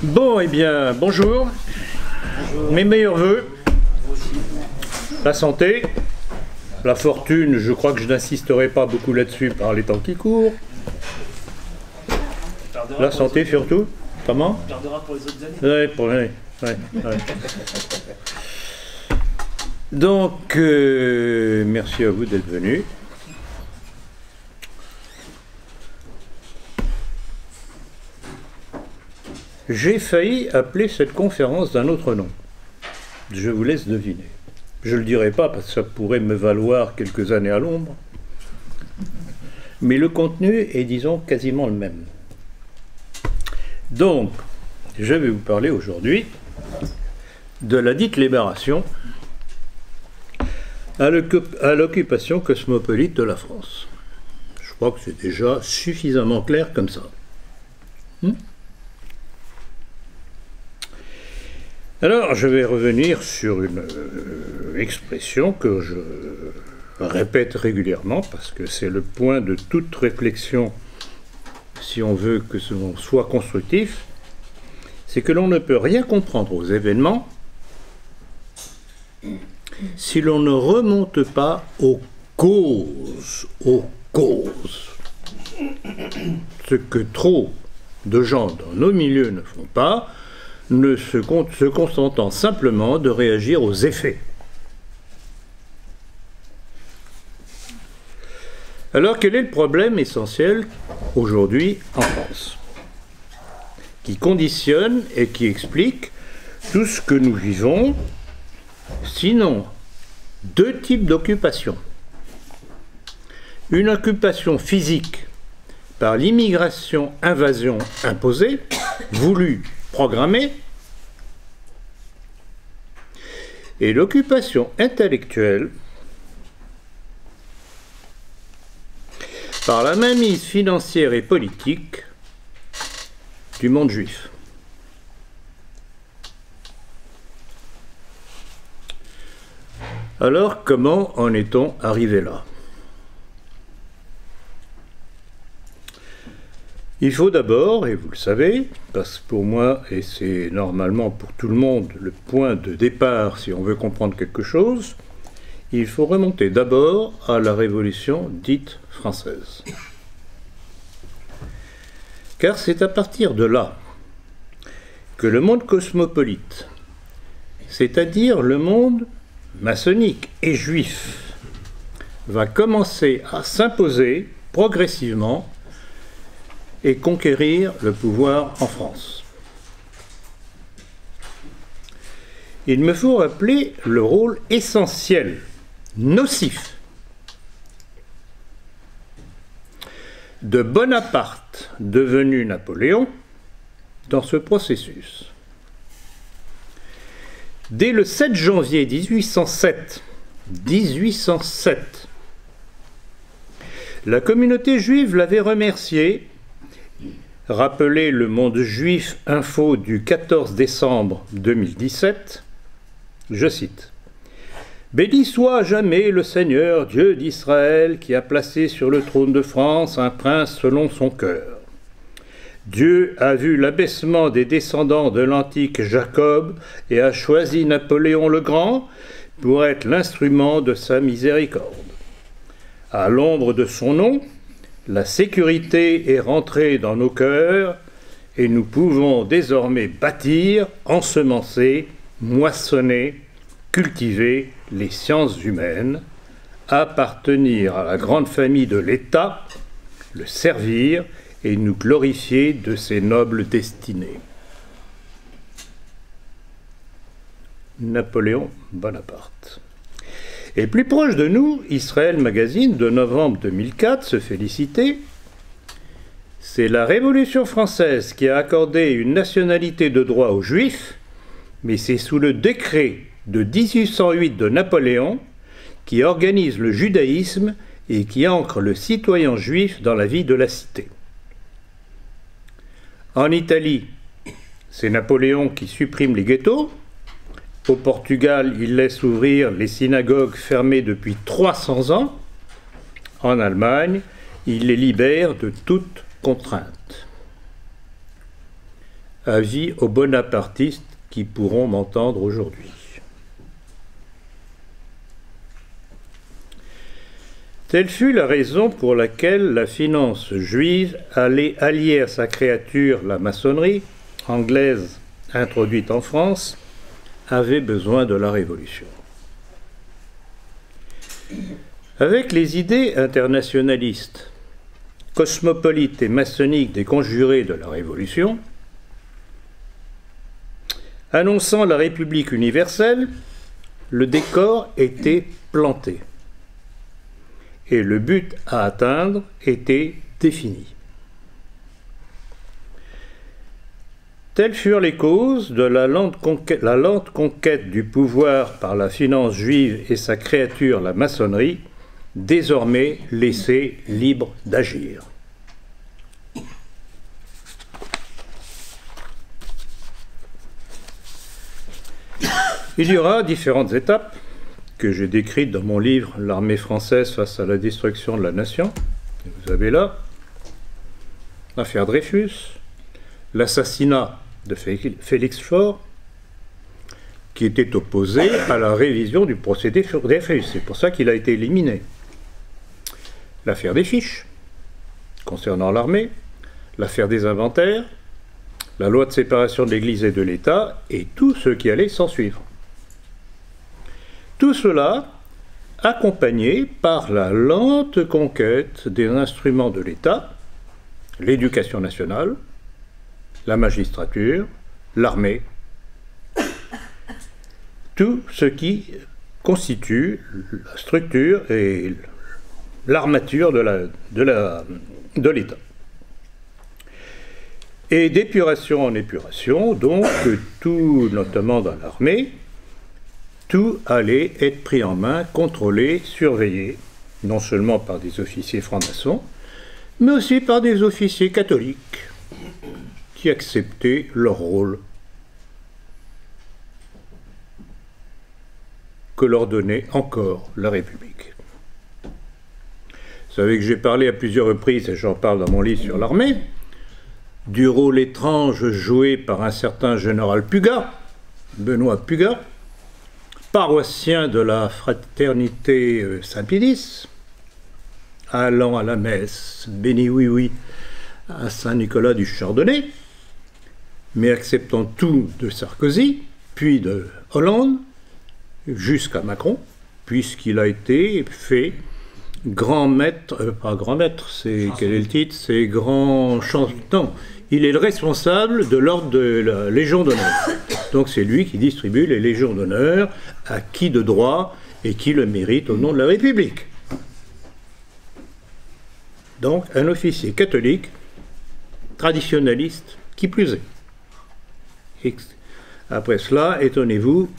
Bon, eh bien, bonjour. Bonjour. Mes meilleurs voeux. La santé, la fortune, je crois que je n'insisterai pas beaucoup là-dessus par les temps qui courent. La santé surtout. Comment? On gardera pour les autres années. Ouais. Donc, merci à vous d'être venus. J'ai failli appeler cette conférence d'un autre nom. Je vous laisse deviner. Je ne le dirai pas parce que ça pourrait me valoir quelques années à l'ombre. Mais le contenu est, disons, quasiment le même. Donc, je vais vous parler aujourd'hui de la dite libération à l'occupation cosmopolite de la France. Je crois que c'est déjà suffisamment clair comme ça. Alors, je vais revenir sur une expression que je répète régulièrement, parce que c'est le point de toute réflexion, si on veut que l'on soit constructif, c'est que l'on ne peut rien comprendre aux événements si l'on ne remonte pas aux causes. Ce que trop de gens dans nos milieux ne font pas, se contentant simplement de réagir aux effets. Alors, quel est le problème essentiel aujourd'hui en France, qui conditionne et qui explique tout ce que nous vivons, sinon deux types d'occupation. Une occupation physique par l'immigration-invasion imposée, voulue, programmée, et l'occupation intellectuelle par la mainmise financière et politique du monde juif. Alors, comment en est-on arrivé là? Il faut d'abord, et vous le savez, parce que pour moi, et c'est normalement pour tout le monde le point de départ si on veut comprendre quelque chose, il faut remonter d'abord à la Révolution dite française. Car c'est à partir de là que le monde cosmopolite, c'est-à-dire le monde maçonnique et juif, va commencer à s'imposer progressivement et conquérir le pouvoir en France. Il me faut rappeler le rôle essentiel, nocif, de Bonaparte, devenu Napoléon, dans ce processus. Dès le 7 janvier 1807, la communauté juive l'avait remercié. Rappelez le Monde Juif Info du 14 décembre 2017, je cite: « Béni soit à jamais le Seigneur Dieu d'Israël qui a placé sur le trône de France un prince selon son cœur. Dieu a vu l'abaissement des descendants de l'antique Jacob et a choisi Napoléon le Grand pour être l'instrument de sa miséricorde. À l'ombre de son nom, la sécurité est rentrée dans nos cœurs et nous pouvons désormais bâtir, ensemencer, moissonner, cultiver les sciences humaines, appartenir à la grande famille de l'État, le servir et nous glorifier de ses nobles destinées. » Napoléon Bonaparte. Et plus proche de nous, Israël Magazine de novembre 2004 se félicitait. C'est la Révolution française qui a accordé une nationalité de droit aux Juifs, mais c'est sous le décret de 1808 de Napoléon qui organise le judaïsme et qui ancre le citoyen juif dans la vie de la cité. En Italie, c'est Napoléon qui supprime les ghettos. Au Portugal, il laisse ouvrir les synagogues fermées depuis 300 ans. En Allemagne, il les libère de toute contrainte. Avis aux bonapartistes qui pourront m'entendre aujourd'hui. Telle fut la raison pour laquelle la finance juive allait allier à sa créature la maçonnerie, anglaise introduite en France, avait besoin de la Révolution. Avec les idées internationalistes, cosmopolites et maçonniques des conjurés de la Révolution, annonçant la République universelle, le décor était planté et le but à atteindre était défini. Telles furent les causes de la lente conquête du pouvoir par la finance juive et sa créature, la maçonnerie, désormais laissée libre d'agir. Il y aura différentes étapes que j'ai décrites dans mon livre « L'armée française face à la destruction de la nation ». Vous avez là l'affaire Dreyfus, l'assassinat de Félix Faure, qui était opposé à la révision du procédé Dreyfus. C'est pour ça qu'il a été éliminé. L'affaire des fiches, concernant l'armée, l'affaire des inventaires, la loi de séparation de l'Église et de l'État, et tout ce qui allait s'en suivre. Tout cela accompagné par la lente conquête des instruments de l'État, l'éducation nationale, la magistrature, l'armée, tout ce qui constitue la structure et l'armature de l'État. Et d'épuration en épuration, donc tout, notamment dans l'armée, tout allait être pris en main, contrôlé, surveillé, non seulement par des officiers francs-maçons, mais aussi par des officiers catholiques qui acceptaient leur rôle que leur donnait encore la République. Vous savez que j'ai parlé à plusieurs reprises, et j'en parle dans mon livre sur l'armée, du rôle étrange joué par un certain général Pugat, Benoît Pugat, paroissien de la fraternité Saint-Pédis, allant à la messe, béni oui oui, à Saint-Nicolas du Chardonnay, mais acceptant tout de Sarkozy, puis de Hollande, jusqu'à Macron, puisqu'il a été fait grand maître, pas grand maître, c'est quel est le titre? C'est grand chantant. Il est le responsable de l'ordre de la Légion d'honneur. Donc c'est lui qui distribue les Légions d'honneur à qui de droit et qui le mérite au nom de la République. Donc un officier catholique, traditionnaliste, qui plus est. Et après cela, étonnez-vous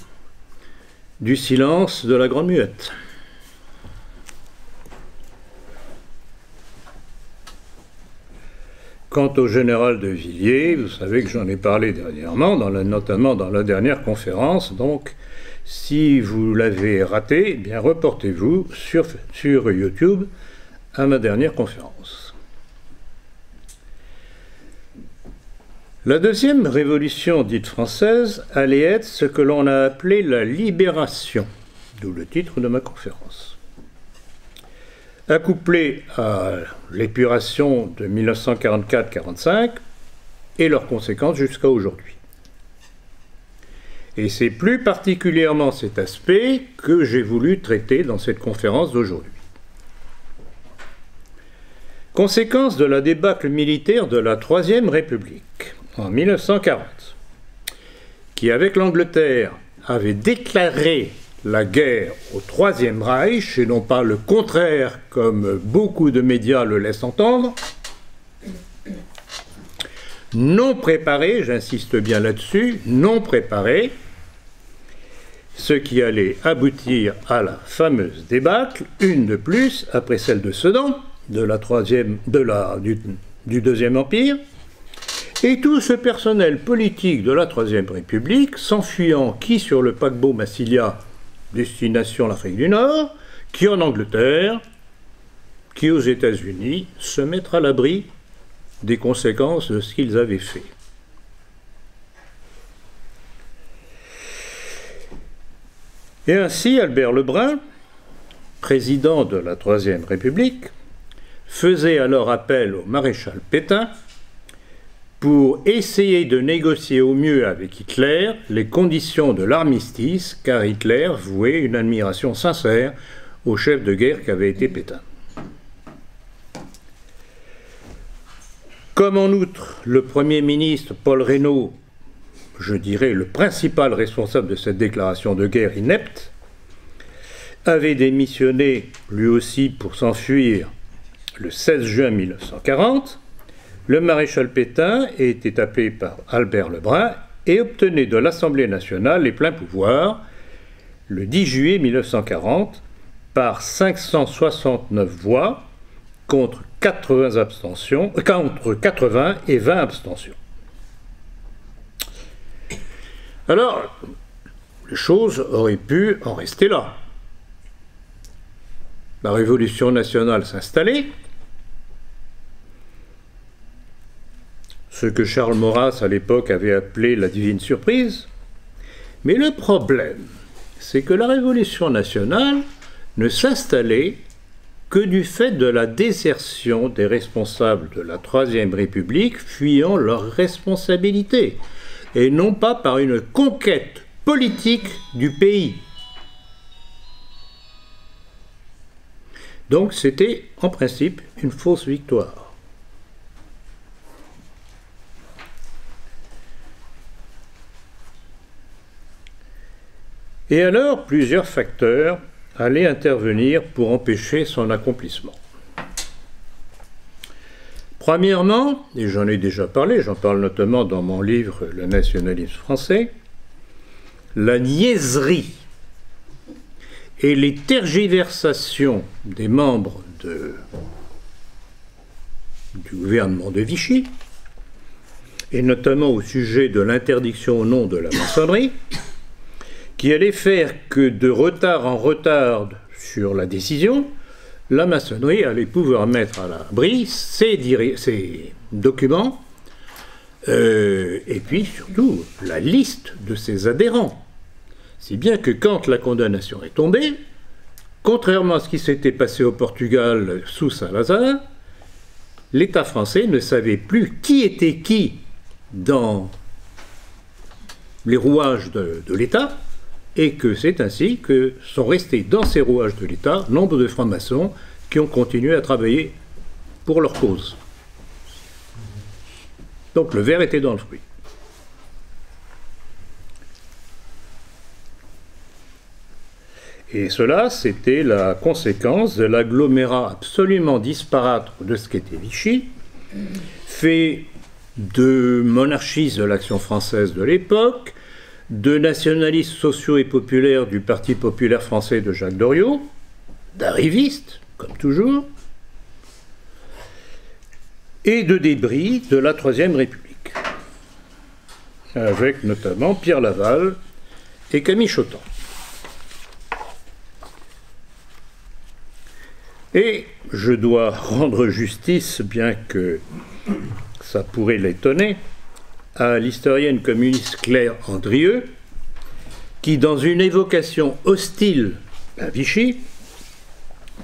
du silence de la Grande Muette. Quant au général de Villiers, vous savez que j'en ai parlé dernièrement, notamment dans la dernière conférence, donc si vous l'avez raté, eh bien reportez-vous sur YouTube à ma dernière conférence. La deuxième révolution dite française allait être ce que l'on a appelé la libération, d'où le titre de ma conférence. Accouplée à l'épuration de 1944-45 et leurs conséquences jusqu'à aujourd'hui. Et c'est plus particulièrement cet aspect que j'ai voulu traiter dans cette conférence d'aujourd'hui. Conséquence de la débâcle militaire de la Troisième République en 1940, qui avec l'Angleterre avait déclaré la guerre au Troisième Reich, et non pas le contraire comme beaucoup de médias le laissent entendre, non préparé, j'insiste bien là-dessus, non préparé, ce qui allait aboutir à la fameuse débâcle, une de plus après celle de Sedan, du Deuxième Empire, et tout ce personnel politique de la Troisième République s'enfuyant qui sur le paquebot Massilia, destination l'Afrique du Nord, qui en Angleterre, qui aux États-Unis, se mettre à l'abri des conséquences de ce qu'ils avaient fait. Et ainsi, Albert Lebrun, président de la Troisième République, faisait alors appel au maréchal Pétain pour essayer de négocier au mieux avec Hitler les conditions de l'armistice, car Hitler vouait une admiration sincère au chef de guerre qu'avait été Pétain. Comme en outre, le Premier ministre Paul Reynaud, je dirais le principal responsable de cette déclaration de guerre inepte, avait démissionné lui aussi pour s'enfuir le 16 juin 1940, le maréchal Pétain était appelé par Albert Lebrun et obtenait de l'Assemblée nationale les pleins pouvoirs le 10 juillet 1940 par 569 voix contre 80 et 20 abstentions. Alors, les choses auraient pu en rester là. La Révolution nationale s'installait, ce que Charles Maurras à l'époque avait appelé la divine surprise, mais le problème, c'est que la Révolution nationale ne s'installait que du fait de la désertion des responsables de la Troisième République fuyant leurs responsabilités, et non pas par une conquête politique du pays. Donc c'était en principe une fausse victoire. Et alors, plusieurs facteurs allaient intervenir pour empêcher son accomplissement. Premièrement, et j'en ai déjà parlé, j'en parle notamment dans mon livre « Le nationalisme français », la niaiserie et les tergiversations des membres du gouvernement de Vichy, et notamment au sujet de l'interdiction au nom de la maçonnerie, qui allait faire que de retard en retard sur la décision, la maçonnerie allait pouvoir mettre à l'abri ses documents et puis surtout la liste de ses adhérents. Si bien que quand la condamnation est tombée, contrairement à ce qui s'était passé au Portugal sous Salazar, l'État français ne savait plus qui était qui dans les rouages de l'État, et que c'est ainsi que sont restés dans ces rouages de l'État nombre de francs-maçons qui ont continué à travailler pour leur cause. Donc le ver était dans le fruit. Et cela, c'était la conséquence de l'agglomérat absolument disparate de ce qu'était Vichy, fait de monarchistes de l'Action française de l'époque, de nationalistes sociaux et populaires du Parti populaire français de Jacques Doriot, d'arrivistes, comme toujours, et de débris de la Troisième République, avec notamment Pierre Laval et Camille Chotan. Et je dois rendre justice, bien que ça pourrait l'étonner, à l'historienne communiste Claire Andrieux, qui, dans une évocation hostile à Vichy,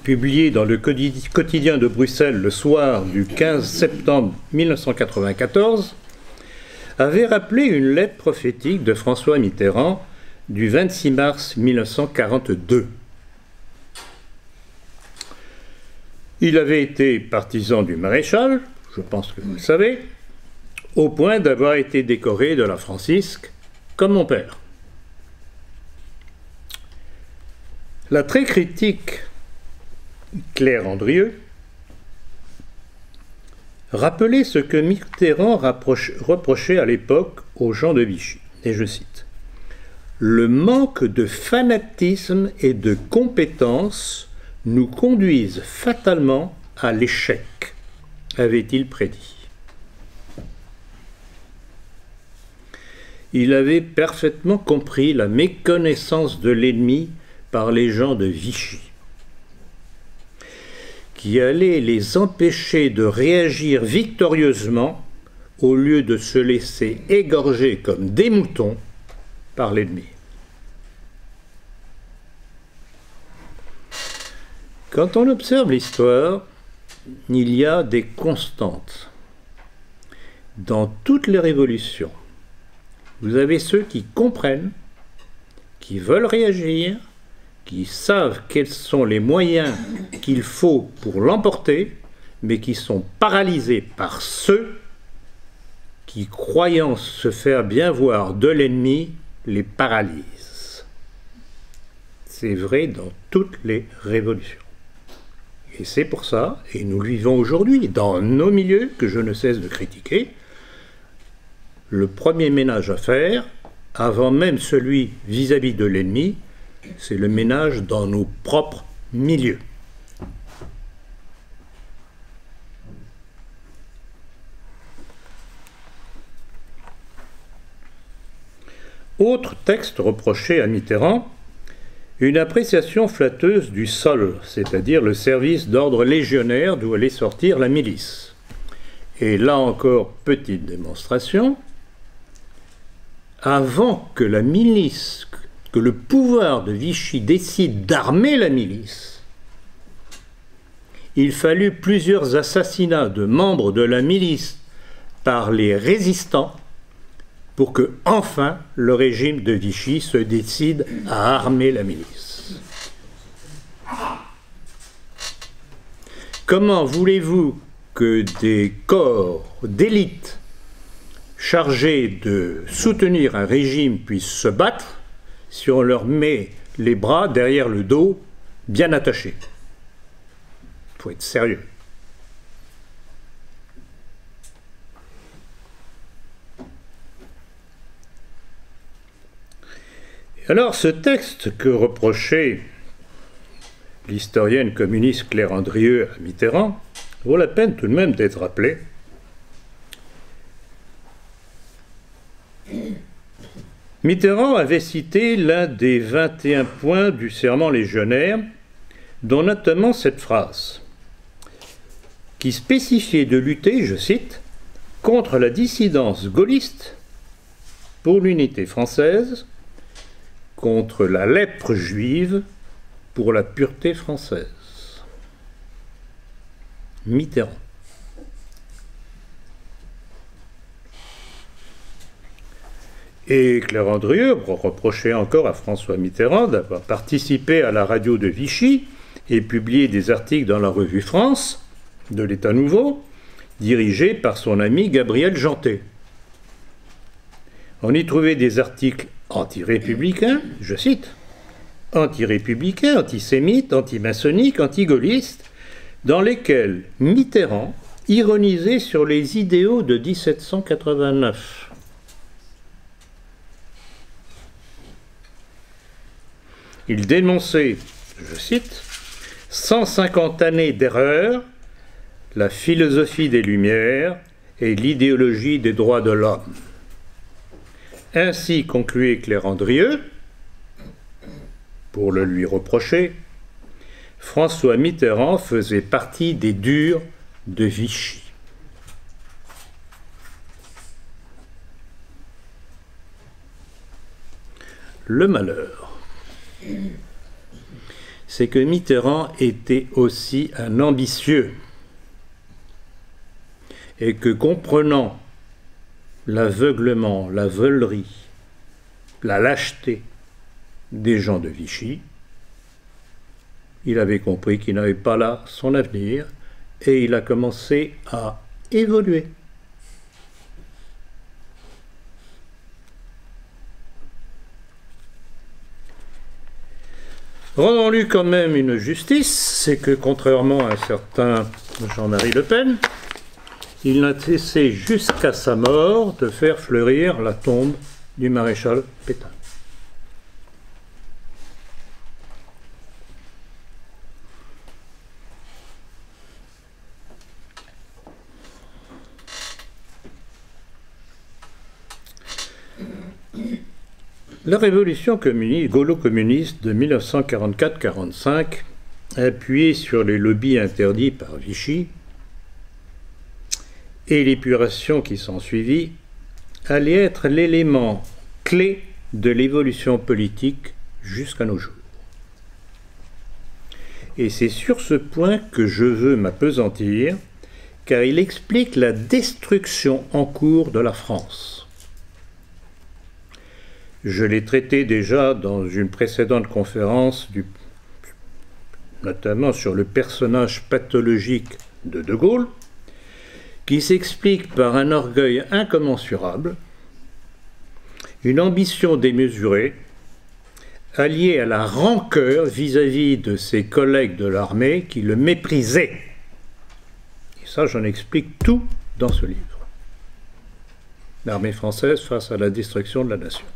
publiée dans le quotidien de Bruxelles le soir du 15 septembre 1994, avait rappelé une lettre prophétique de François Mitterrand du 26 mars 1942. Il avait été partisan du maréchal, je pense que vous le savez, au point d'avoir été décoré de la Francisque, comme mon père. La très critique Claire Andrieux rappelait ce que Mitterrand reprochait à l'époque aux gens de Vichy, et je cite, « Le manque de fanatisme et de compétence nous conduisent fatalement à l'échec », avait-il prédit. Il avait parfaitement compris la méconnaissance de l'ennemi par les gens de Vichy, qui allait les empêcher de réagir victorieusement au lieu de se laisser égorger comme des moutons par l'ennemi. Quand on observe l'histoire, il y a des constantes. Dans toutes les révolutions, vous avez ceux qui comprennent, qui veulent réagir, qui savent quels sont les moyens qu'il faut pour l'emporter, mais qui sont paralysés par ceux qui, croyant se faire bien voir de l'ennemi, les paralysent. C'est vrai dans toutes les révolutions. Et c'est pour ça, et nous le vivons aujourd'hui, dans nos milieux, que je ne cesse de critiquer, le premier ménage à faire, avant même celui vis-à-vis de l'ennemi, c'est le ménage dans nos propres milieux. Autre texte reproché à Mitterrand, une appréciation flatteuse du sol, c'est-à-dire le service d'ordre légionnaire d'où allait sortir la milice. Et là encore, petite démonstration, avant que la milice, que le pouvoir de Vichy décide d'armer la milice, il fallut plusieurs assassinats de membres de la milice par les résistants pour que, enfin, le régime de Vichy se décide à armer la milice. Comment voulez-vous que des corps d'élite chargés de soutenir un régime puissent se battre si on leur met les bras derrière le dos bien attachés? Il faut être sérieux. Alors, ce texte que reprochait l'historienne communiste Claire Andrieux à Mitterrand vaut la peine tout de même d'être rappelé. Mitterrand avait cité l'un des 21 points du serment légionnaire, dont notamment cette phrase, qui spécifiait de lutter, je cite, contre la dissidence gaulliste pour l'unité française, contre la lèpre juive pour la pureté française. Mitterrand. Et Claire Andrieux reprochait encore à François Mitterrand d'avoir participé à la radio de Vichy et publié des articles dans la revue France de l'État nouveau, dirigée par son ami Gabriel Janté. On y trouvait des articles anti-républicains, je cite, anti-républicains, antisémites, anti-maçonniques, anti-gaullistes, dans lesquels Mitterrand ironisait sur les idéaux de 1789. Il dénonçait, je cite, 150 années d'erreur, la philosophie des Lumières et l'idéologie des droits de l'homme. Ainsi concluait Claire Andrieux, pour le lui reprocher, François Mitterrand faisait partie des durs de Vichy. Le malheur, c'est que Mitterrand était aussi un ambitieux et que, comprenant l'aveuglement, la veulerie, la lâcheté des gens de Vichy, il avait compris qu'il n'avait pas là son avenir et il a commencé à évoluer. Rendons-lui quand même une justice, c'est que contrairement à un certain Jean-Marie Le Pen, il n'a cessé jusqu'à sa mort de faire fleurir la tombe du maréchal Pétain. La révolution gaulo-communiste de 1944-45, appuyée sur les lobbies interdits par Vichy, et l'épuration qui s'ensuivit, allait être l'élément clé de l'évolution politique jusqu'à nos jours. Et c'est sur ce point que je veux m'appesantir, car il explique la destruction en cours de la France. Je l'ai traité déjà dans une précédente conférence, notamment sur le personnage pathologique de De Gaulle, qui s'explique par un orgueil incommensurable, une ambition démesurée, alliée à la rancœur vis-à-vis de ses collègues de l'armée qui le méprisaient. Et ça, j'en explique tout dans ce livre. L'armée française face à la destruction de la nation.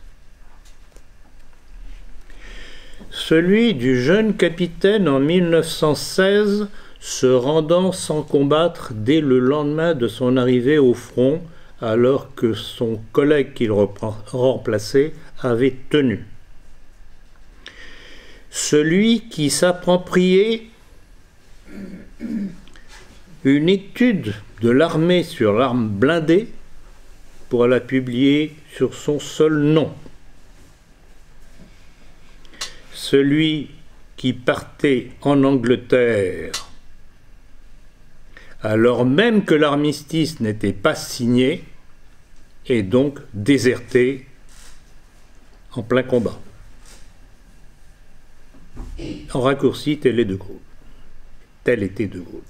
Celui du jeune capitaine en 1916 se rendant sans combattre dès le lendemain de son arrivée au front, alors que son collègue qu'il remplaçait avait tenu. Celui qui s'appropriait une étude de l'armée sur l'arme blindée pour la publier sur son seul nom. Celui qui partait en Angleterre alors même que l'armistice n'était pas signé et donc déserté en plein combat. En raccourci, tel est De Gaulle. Tel était De Gaulle.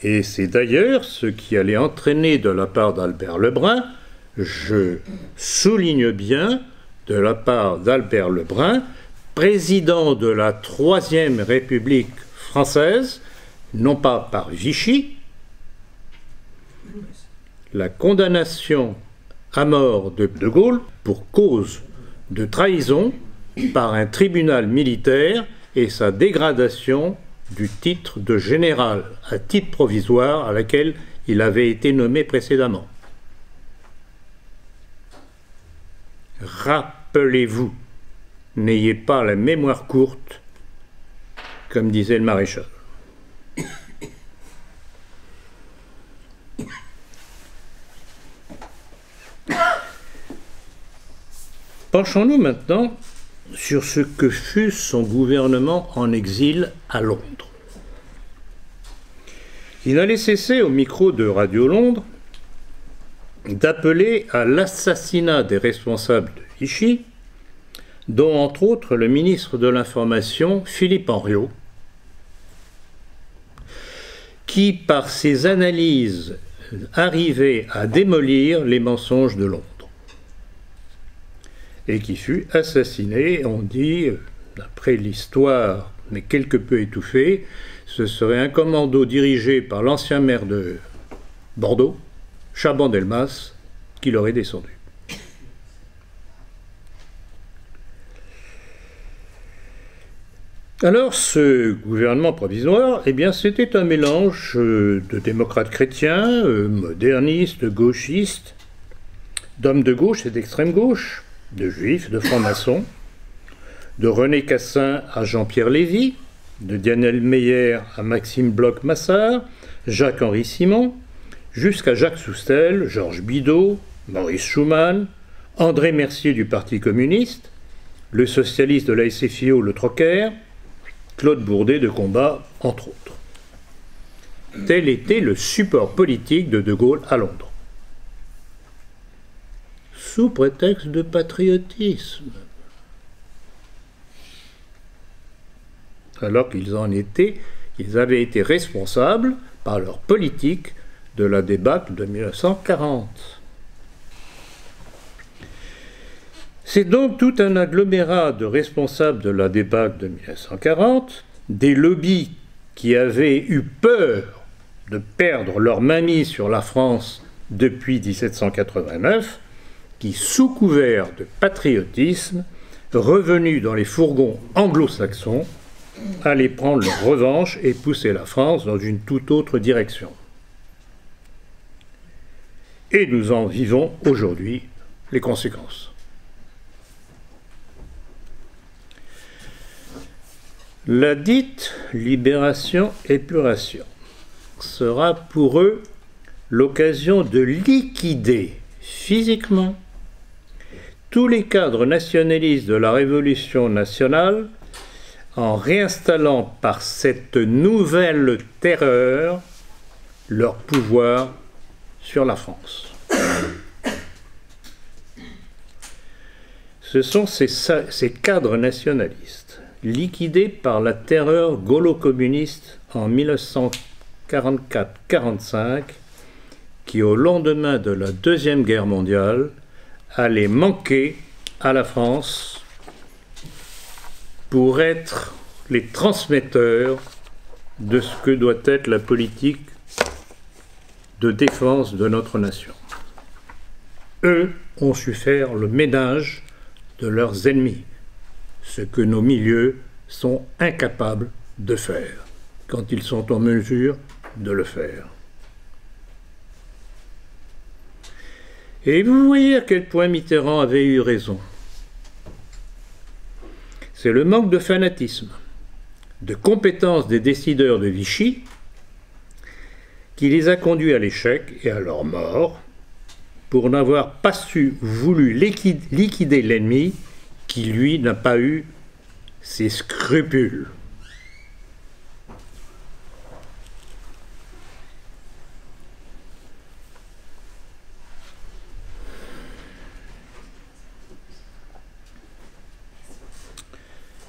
Et c'est d'ailleurs ce qui allait entraîner de la part d'Albert Lebrun, je souligne bien, de la part d'Albert Lebrun, président de la Troisième République française, non pas par Vichy, la condamnation à mort de De Gaulle pour cause de trahison par un tribunal militaire et sa dégradation du titre de général à titre provisoire à laquelle il avait été nommé précédemment. Rappelez-vous, n'ayez pas la mémoire courte, comme disait le maréchal. Penchons-nous maintenant sur ce que fut son gouvernement en exil à Londres. Il n'allait cesser au micro de Radio Londres d'appeler à l'assassinat des responsables de Vichy, dont entre autres le ministre de l'Information, Philippe Henriot, qui par ses analyses arrivait à démolir les mensonges de Londres, et qui fut assassiné, on dit, d'après l'histoire, mais quelque peu étouffée, ce serait un commando dirigé par l'ancien maire de Bordeaux, Chaban-Delmas, qui l'aurait descendu. Alors, ce gouvernement provisoire, eh bien, c'était un mélange de démocrates chrétiens, modernistes, gauchistes, d'hommes de gauche et d'extrême gauche, de juifs, de francs-maçons, de René Cassin à Jean-Pierre Lévy, de Daniel Meyer à Maxime Bloch-Massard, Jacques-Henri Simon, jusqu'à Jacques Soustel, Georges Bidault, Maurice Schumann, André Mercier du Parti communiste, le socialiste de la SFIO, le Trocker, Claude Bourdet de Combat, entre autres. Tel était le support politique de De Gaulle à Londres. Sous prétexte de patriotisme. Alors qu'ils avaient été responsables par leur politique de la débâcle de 1940. C'est donc tout un agglomérat de responsables de la débâcle de 1940, des lobbies qui avaient eu peur de perdre leur mainmise sur la France depuis 1789, qui, sous couvert de patriotisme, revenus dans les fourgons anglo-saxons, allaient prendre leur revanche et pousser la France dans une toute autre direction. Et nous en vivons aujourd'hui les conséquences. La dite libération-épuration sera pour eux l'occasion de liquider physiquement tous les cadres nationalistes de la Révolution nationale en réinstallant par cette nouvelle terreur leur pouvoir sur la France. Ce sont ces cadres nationalistes, liquidés par la terreur gaulo-communiste en 1944-45, qui, au lendemain de la Deuxième Guerre mondiale, allaient manquer à la France pour être les transmetteurs de ce que doit être la politique de défense de notre nation. Eux ont su faire le ménage de leurs ennemis, ce que nos milieux sont incapables de faire, quand ils sont en mesure de le faire. Et vous voyez à quel point Mitterrand avait eu raison. C'est le manque de fanatisme, de compétence des décideurs de Vichy qui les a conduits à l'échec et à leur mort, pour n'avoir pas voulu liquider l'ennemi qui, lui, n'a pas eu ses scrupules.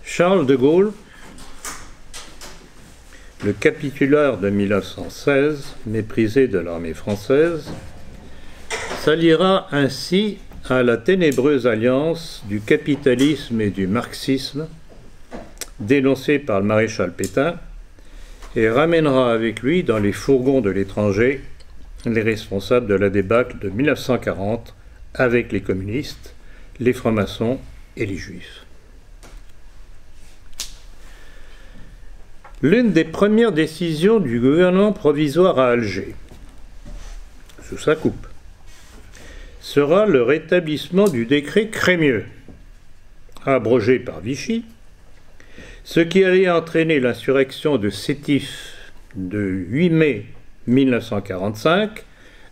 Charles de Gaulle, le capitulaire de 1916, méprisé de l'armée française, s'alliera ainsi à la ténébreuse alliance du capitalisme et du marxisme, dénoncée par le maréchal Pétain, et ramènera avec lui dans les fourgons de l'étranger les responsables de la débâcle de 1940 avec les communistes, les francs-maçons et les juifs. L'une des premières décisions du gouvernement provisoire à Alger, sous sa coupe, sera le rétablissement du décret Crémieux, abrogé par Vichy, ce qui allait entraîner l'insurrection de Sétif de 8 mai 1945,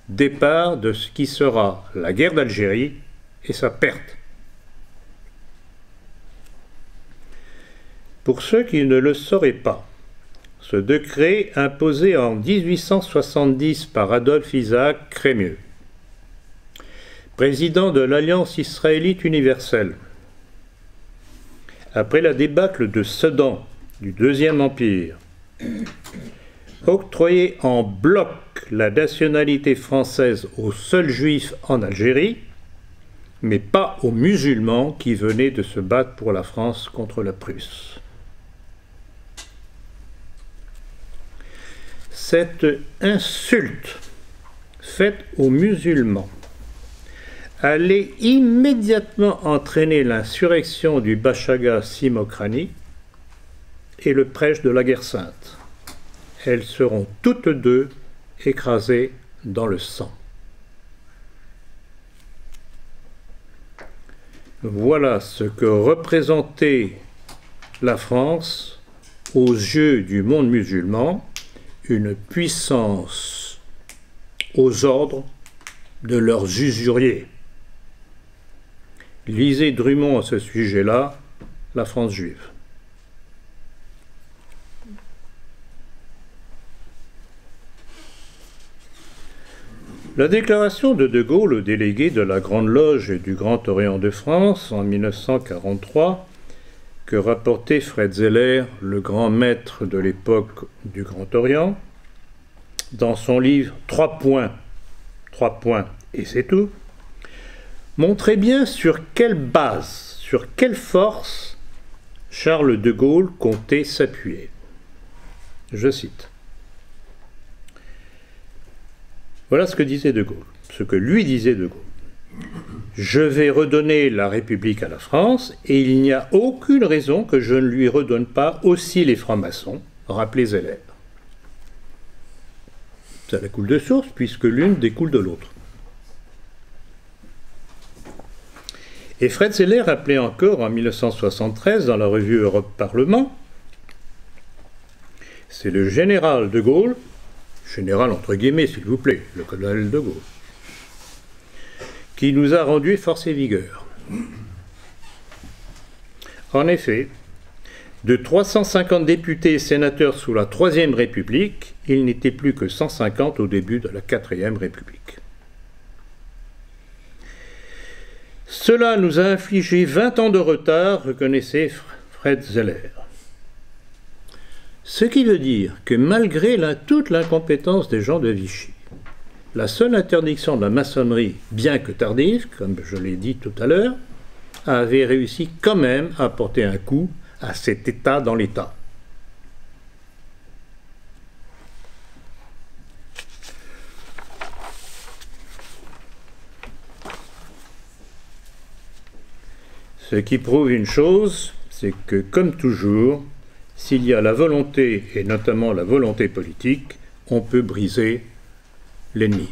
départ de ce qui sera la guerre d'Algérie et sa perte. Pour ceux qui ne le sauraient pas, ce décret imposé en 1870 par Adolphe Isaac Crémieux, président de l'Alliance israélite universelle, après la débâcle de Sedan du Deuxième Empire, octroyait en bloc la nationalité française aux seuls juifs en Algérie, mais pas aux musulmans qui venaient de se battre pour la France contre la Prusse. Cette insulte faite aux musulmans allait immédiatement entraîner l'insurrection du Bachaga Simokrani et le prêche de la guerre sainte. Elles seront toutes deux écrasées dans le sang. Voilà ce que représentait la France aux yeux du monde musulman, une puissance aux ordres de leurs usuriers. Lisez Drummond à ce sujet-là, La France juive. La déclaration de Gaulle au délégué de la Grande Loge et du Grand Orient de France en 1943, que rapportait Fred Zeller, le grand maître de l'époque du Grand Orient, dans son livre 3 points, et c'est tout, montrait bien sur quelle base, sur quelle force Charles de Gaulle comptait s'appuyer. Je cite. Voilà ce que disait de Gaulle, ce que lui disait de Gaulle. Je vais redonner la République à la France et il n'y a aucune raison que je ne lui redonne pas aussi les francs-maçons, rappelez Zeller. Ça la coule de source puisque l'une découle de l'autre. Et Fred Zeller rappelait encore en 1973 dans la revue Europe-Parlement, c'est le général de Gaulle, général entre guillemets s'il vous plaît, le colonel de Gaulle, qui nous a rendu force et vigueur. En effet, de 350 députés et sénateurs sous la Troisième République, il n'était plus que 150 au début de la Quatrième République. Cela nous a infligé 20 ans de retard, reconnaissait Fred Zeller. Ce qui veut dire que malgré toute l'incompétence des gens de Vichy, la seule interdiction de la maçonnerie, bien que tardive, comme je l'ai dit tout à l'heure, avait réussi quand même à porter un coup à cet État dans l'État. Ce qui prouve une chose, c'est que, comme toujours, s'il y a la volonté, et notamment la volonté politique, on peut briser l'ennemi.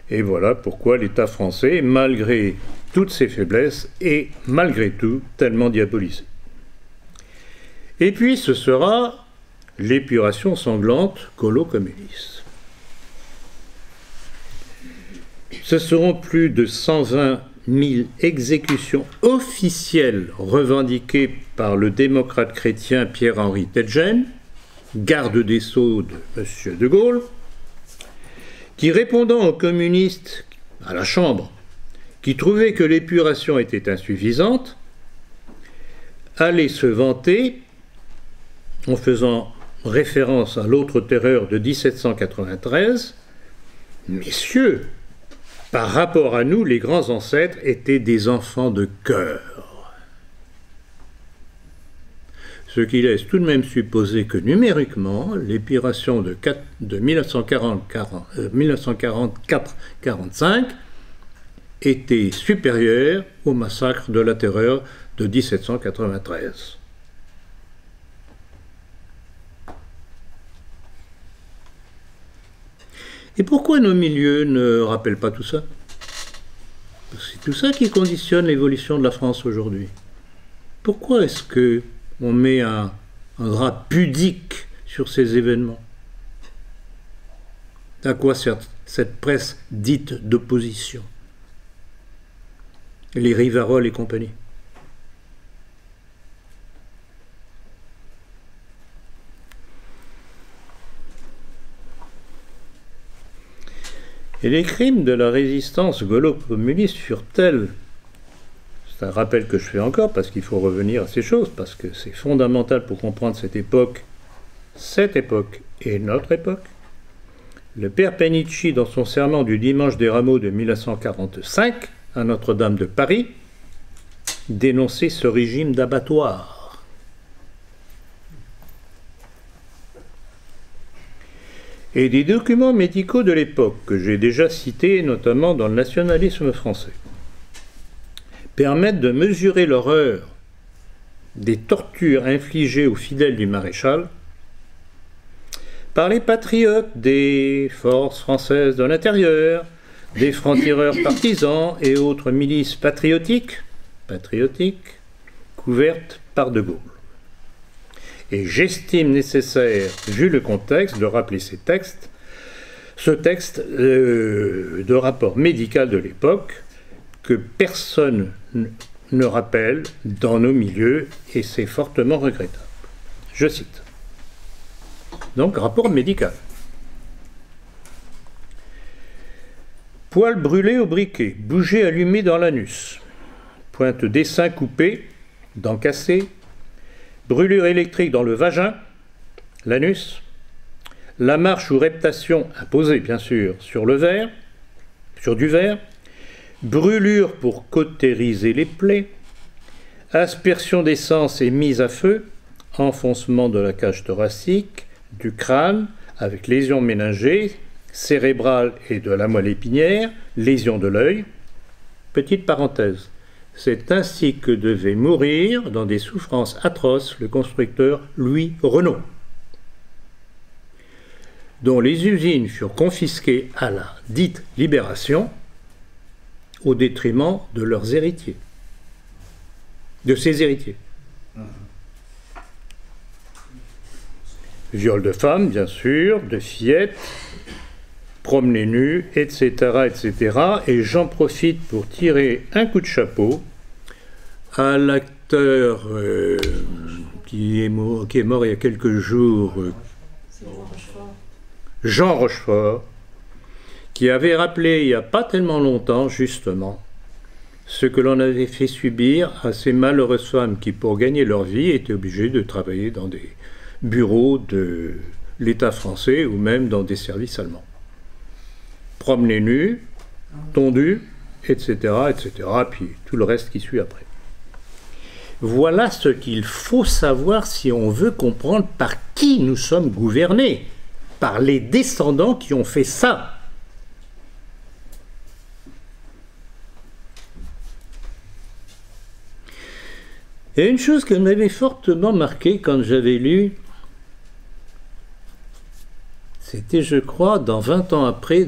Et voilà pourquoi l'État français, malgré toutes ses faiblesses, est malgré tout tellement diabolisé. Et puis ce sera l'épuration sanglante colo-communiste. Ce seront plus de 120 000 exécutions officielles revendiquées par le démocrate chrétien Pierre-Henri Tedgen, garde des Sceaux de M. de Gaulle, qui, répondant aux communistes à la Chambre, qui trouvaient que l'épuration était insuffisante, allait se vanter, en faisant référence à l'autre terreur de 1793, « Messieurs, par rapport à nous, les grands ancêtres étaient des enfants de cœur. » Ce qui laisse tout de même supposer que numériquement, l'épuration de 1944-45 était supérieure au massacre de la terreur de 1793. Et pourquoi nos milieux ne rappellent pas tout ça? C'est tout ça qui conditionne l'évolution de la France aujourd'hui. Pourquoi est-ce qu'on met un drap pudique sur ces événements? À quoi sert cette presse dite d'opposition? Les Rivarol et compagnie. Et les crimes de la résistance gaulo-communiste furent tels, c'est un rappel que je fais encore parce qu'il faut revenir à ces choses, parce que c'est fondamental pour comprendre cette époque et notre époque. Le père Penici, dans son serment du dimanche des Rameaux de 1945, à Notre-Dame de Paris, dénonçait ce régime d'abattoir. Et des documents médicaux de l'époque, que j'ai déjà cités notamment dans le nationalisme français, permettent de mesurer l'horreur des tortures infligées aux fidèles du maréchal par les patriotes des forces françaises de l'intérieur, des francs-tireurs partisans et autres milices patriotiques, couvertes par De Gaulle. Et j'estime nécessaire, vu le contexte, de rappeler ce texte de rapport médical de l'époque que personne ne rappelle dans nos milieux, et c'est fortement regrettable. Je cite. Donc, rapport médical. Poils brûlés au briquet, bougies allumées dans l'anus, pointe d'essaim coupé, dents cassées, brûlure électrique dans le vagin, l'anus, la marche ou reptation imposée, bien sûr, sur du verre, brûlure pour cautériser les plaies, aspersion d'essence et mise à feu, enfoncement de la cage thoracique, du crâne, avec lésions méningées, cérébrale et de la moelle épinière, lésions de l'œil. Petite parenthèse. C'est ainsi que devait mourir, dans des souffrances atroces, le constructeur Louis Renault, dont les usines furent confisquées à la dite Libération, au détriment de leurs héritiers, de ses héritiers. Viol de femmes, bien sûr, de fillettes, promener nu, etc., etc. Et j'en profite pour tirer un coup de chapeau à l'acteur qui est mort il y a quelques jours, Jean Rochefort, qui avait rappelé il n'y a pas tellement longtemps, justement, ce que l'on avait fait subir à ces malheureuses femmes qui, pour gagner leur vie, étaient obligées de travailler dans des bureaux de l'État français ou même dans des services allemands. Promener nu, tondu, etc., etc., puis tout le reste qui suit après. Voilà ce qu'il faut savoir si on veut comprendre par qui nous sommes gouvernés, par les descendants qui ont fait ça. Et une chose qui m'avait fortement marqué quand j'avais lu, c'était, je crois, dans 20 ans après,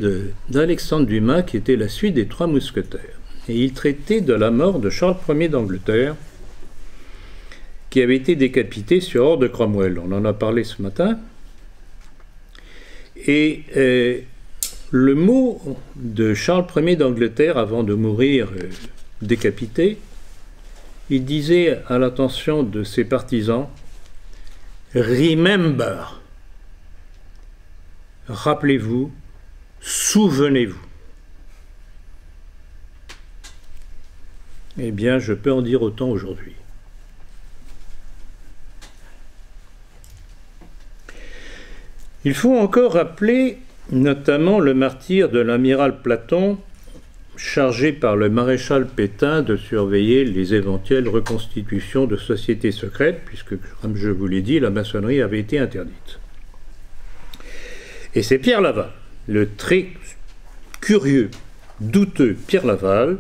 d'Alexandre Dumas, qui était la suite des Trois Mousquetaires. Et il traitait de la mort de Charles Ier d'Angleterre, qui avait été décapité sur ordre de Cromwell. On en a parlé ce matin. Et le mot de Charles Ier d'Angleterre, avant de mourir décapité, il disait à l'attention de ses partisans « Remember ». Rappelez-vous, souvenez-vous. Eh bien, je peux en dire autant aujourd'hui. Il faut encore rappeler notamment le martyre de l'amiral Platon, chargé par le maréchal Pétain de surveiller les éventuelles reconstitutions de sociétés secrètes, puisque, comme je vous l'ai dit, la maçonnerie avait été interdite. Et c'est Pierre Laval, le très curieux, douteux Pierre Laval,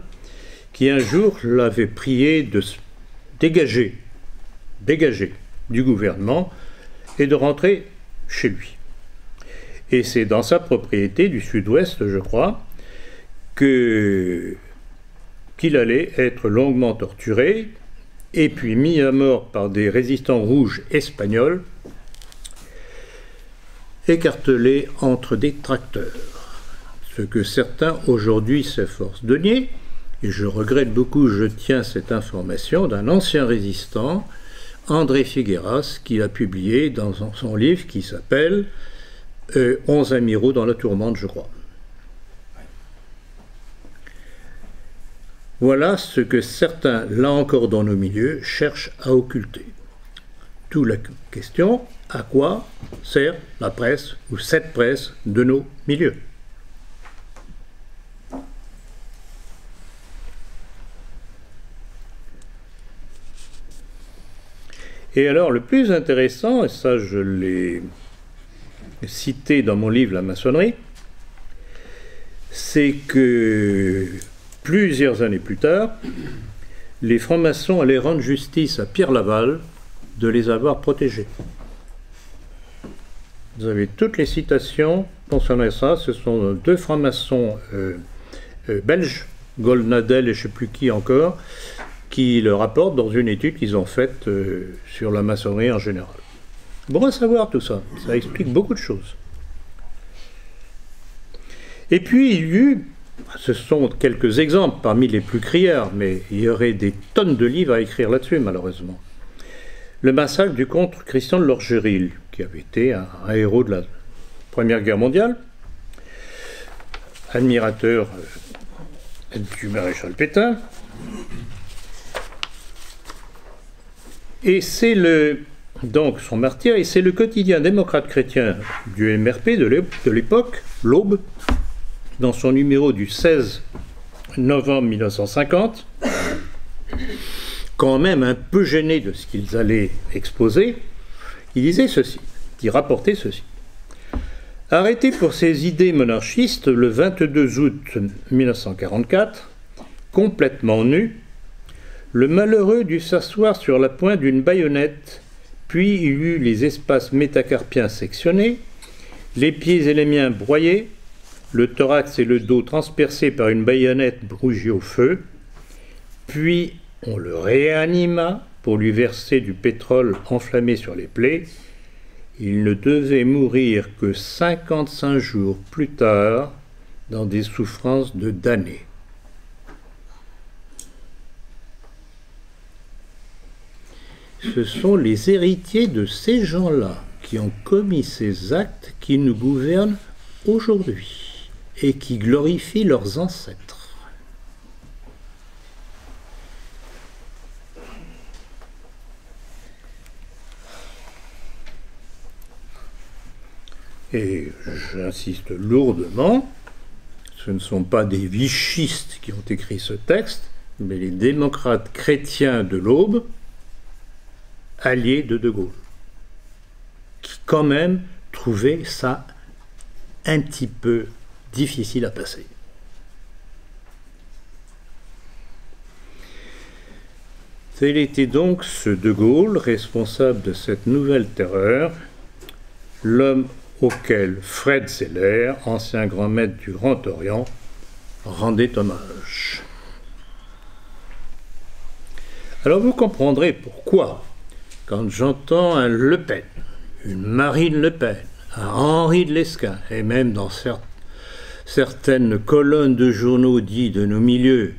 qui un jour l'avait prié de se dégager du gouvernement et de rentrer chez lui. Et c'est dans sa propriété du sud-ouest, je crois, qu'il allait être longuement torturé et puis mis à mort par des résistants rouges espagnols, écartelé entre des tracteurs. Ce que certains aujourd'hui s'efforcent de nier, et je regrette beaucoup, je tiens cette information d'un ancien résistant, André Figueras, qui a publié dans son livre qui s'appelle 11 amiraux dans la tourmente, je crois. Voilà ce que certains, là encore dans nos milieux, cherchent à occulter. D'où la question, à quoi sert la presse ou cette presse de nos milieux? Et alors le plus intéressant, et ça je l'ai cité dans mon livre La maçonnerie, c'est que plusieurs années plus tard, les francs-maçons allaient rendre justice à Pierre Laval de les avoir protégés. Vous avez toutes les citations concernant ça. Ce sont deux francs-maçons belges, Goldnadel et je ne sais plus qui encore, qui le rapportent dans une étude qu'ils ont faite sur la maçonnerie en général. Bon à savoir tout ça, ça explique beaucoup de choses. Et puis il y eut, ce sont quelques exemples parmi les plus criards, mais il y aurait des tonnes de livres à écrire là-dessus malheureusement. Le massacre du comte Christian de Lorgeril, qui avait été un héros de la Première Guerre mondiale, admirateur du maréchal Pétain. Et c'est donc son martyr, et c'est le quotidien démocrate chrétien du MRP de l'époque, l'Aube, dans son numéro du 16 novembre 1950, quand même un peu gêné de ce qu'ils allaient exposer, il disait ceci, il rapportait ceci. Arrêté pour ses idées monarchistes le 22 août 1944, complètement nu, le malheureux dut s'asseoir sur la pointe d'une baïonnette, puis il eut les espaces métacarpiens sectionnés, les pieds et les mains broyés, le thorax et le dos transpercés par une baïonnette rougie au feu, puis on le réanima pour lui verser du pétrole enflammé sur les plaies, Il ne devait mourir que 55 jours plus tard dans des souffrances de damnés. Ce sont les héritiers de ces gens-là qui ont commis ces actes qui nous gouvernent aujourd'hui et qui glorifient leurs ancêtres. Et j'insiste lourdement, ce ne sont pas des vichistes qui ont écrit ce texte, mais les démocrates chrétiens de l'Aube, alliés de De Gaulle, qui quand même trouvaient ça un petit peu difficile à passer. Tel était donc ce De Gaulle, responsable de cette nouvelle terreur, l'homme auquel Fred Zeller, ancien grand maître du Grand Orient, rendait hommage. Alors vous comprendrez pourquoi, quand j'entends un Le Pen, une Marine Le Pen, un Henri de Lesquen, et même dans certaines colonnes de journaux dits de nos milieux,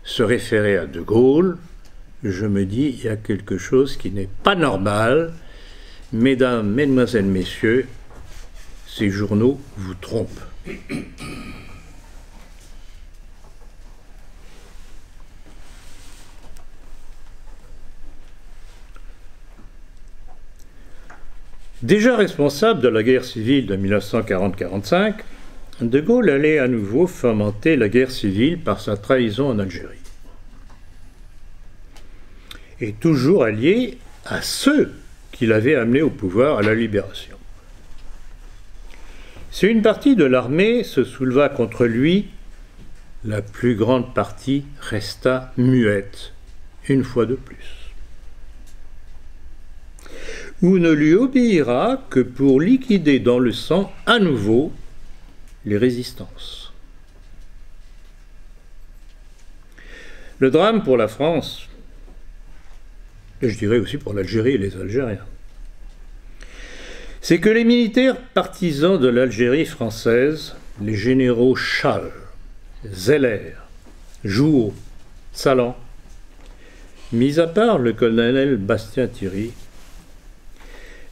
se référer à De Gaulle, je me dis, il y a quelque chose qui n'est pas normal. Mesdames, mesdemoiselles, messieurs, ces journaux vous trompent. Déjà responsable de la guerre civile de 1940-45, De Gaulle allait à nouveau fomenter la guerre civile par sa trahison en Algérie. Et toujours allié à ceux qui l'avaient amené au pouvoir à la libération. Si une partie de l'armée se souleva contre lui, la plus grande partie resta muette, une fois de plus. Ou ne lui obéira que pour liquider dans le sang à nouveau les résistances. Le drame pour la France, et je dirais aussi pour l'Algérie et les Algériens, c'est que les militaires partisans de l'Algérie française, les généraux Chal, Zeller, Jouot, Salan, mis à part le colonel Bastien-Thierry,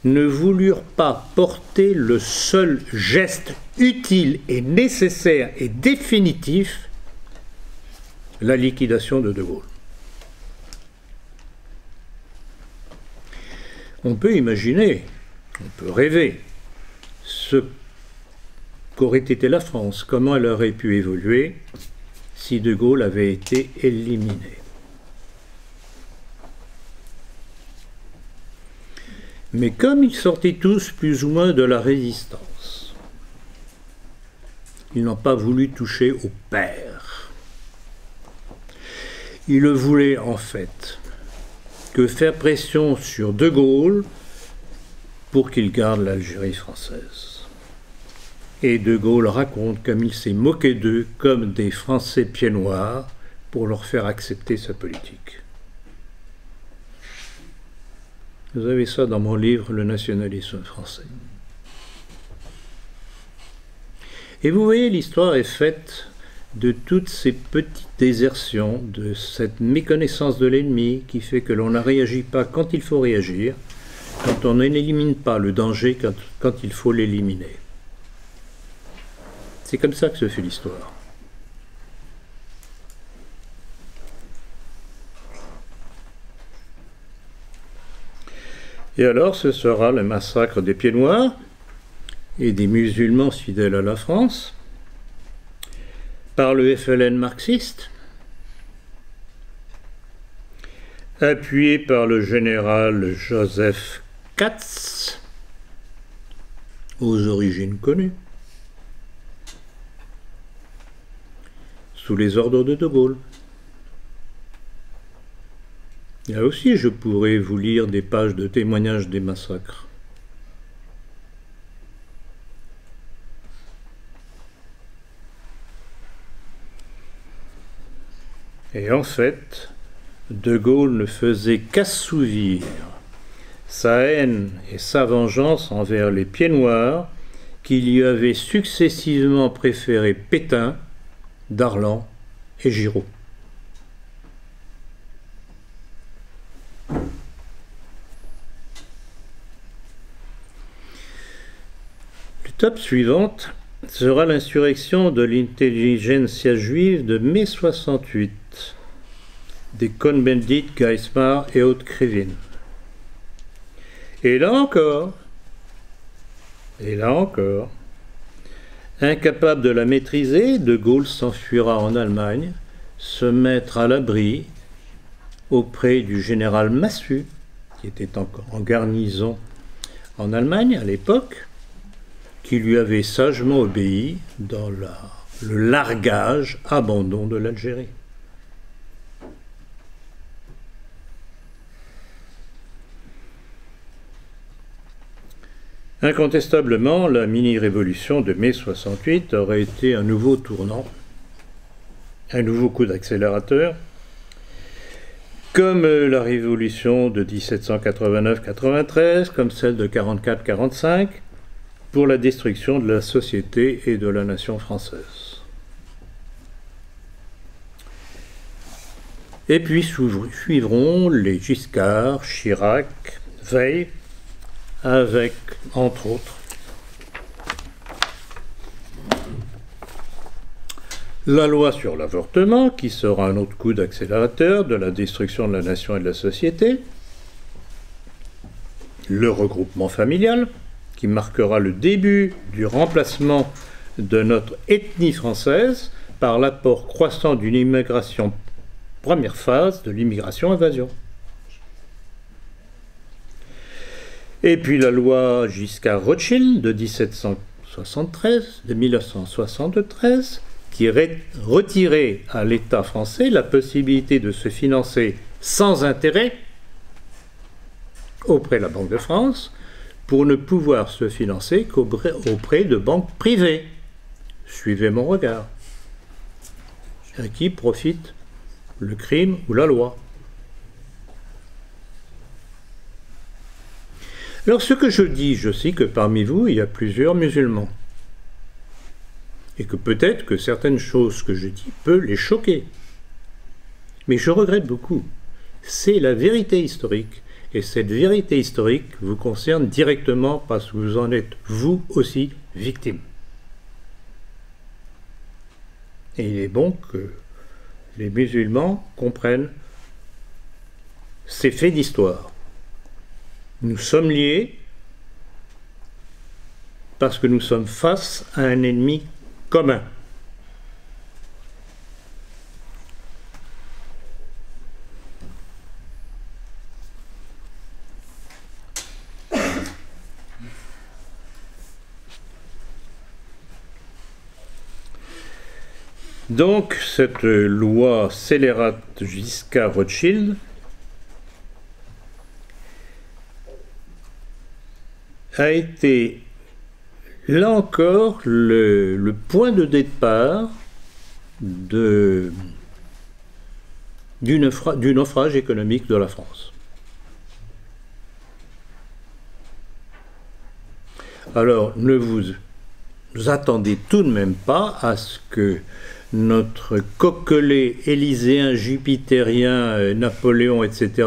ne voulurent pas porter le seul geste utile et nécessaire et définitif, la liquidation de De Gaulle. On peut imaginer, on peut rêver ce qu'aurait été la France, comment elle aurait pu évoluer si De Gaulle avait été éliminé. Mais comme ils sortaient tous plus ou moins de la résistance, ils n'ont pas voulu toucher au père. Ils ne voulaient en fait que faire pression sur De Gaulle pour qu'il garde l'Algérie française. Et De Gaulle raconte comme il s'est moqué d'eux comme des Français pieds noirs pour leur faire accepter sa politique. Vous avez ça dans mon livre « Le nationalisme français ». Et vous voyez, l'histoire est faite de toutes ces petites désertions, de cette méconnaissance de l'ennemi qui fait que l'on ne réagit pas quand il faut réagir, quand on n'élimine pas le danger quand il faut l'éliminer. C'est comme ça que se fait l'histoire. Et alors, ce sera le massacre des Pieds Noirs et des musulmans fidèles à la France par le FLN marxiste, appuyé par le général Joseph Katz, aux origines connues, sous les ordres de De Gaulle. Là aussi, je pourrais vous lire des pages de témoignages des massacres. Et en fait, De Gaulle ne faisait qu'assouvir sa haine et sa vengeance envers les pieds noirs qui lui avaient successivement préféré Pétain, Darlan et Giraud. L'étape suivante sera l'insurrection de l'intelligentsia juive de mai 68, des Cohn-Bendit, Geismar et Haute-Krivine. Et là encore, incapable de la maîtriser, De Gaulle s'enfuira en Allemagne, se mettre à l'abri auprès du général Massu, qui était encore en garnison en Allemagne à l'époque, qui lui avait sagement obéi dans le largage, abandon de l'Algérie. Incontestablement, la mini-révolution de mai 68 aurait été un nouveau tournant, un nouveau coup d'accélérateur, comme la révolution de 1789-93, comme celle de 44-45, pour la destruction de la société et de la nation française. Et puis suivront les Giscard, Chirac, Veil, avec, entre autres, la loi sur l'avortement, qui sera un autre coup d'accélérateur de la destruction de la nation et de la société, le regroupement familial, qui marquera le début du remplacement de notre ethnie française par l'apport croissant d'une immigration, première phase de l'immigration-invasion. Et puis la loi Giscard-Rothschild de 1973, qui retirait à l'État français la possibilité de se financer sans intérêt auprès de la Banque de France, pour ne pouvoir se financer qu'auprès de banques privées. Suivez mon regard. À qui profite le crime ou la loi? Alors ce que je dis, je sais que parmi vous, il y a plusieurs musulmans. Et que peut-être que certaines choses que je dis peuvent les choquer. Mais je regrette beaucoup. C'est la vérité historique. Et cette vérité historique vous concerne directement parce que vous en êtes, vous aussi, victime. Et il est bon que les musulmans comprennent ces faits d'histoire. Nous sommes liés parce que nous sommes face à un ennemi commun. Donc, cette loi scélérate Giscard-Rothschild a été, là encore, le point de départ du naufrage économique de la France. Alors, ne vous attendez tout de même pas à ce que notre coquelet élyséen, jupitérien, Napoléon, etc.,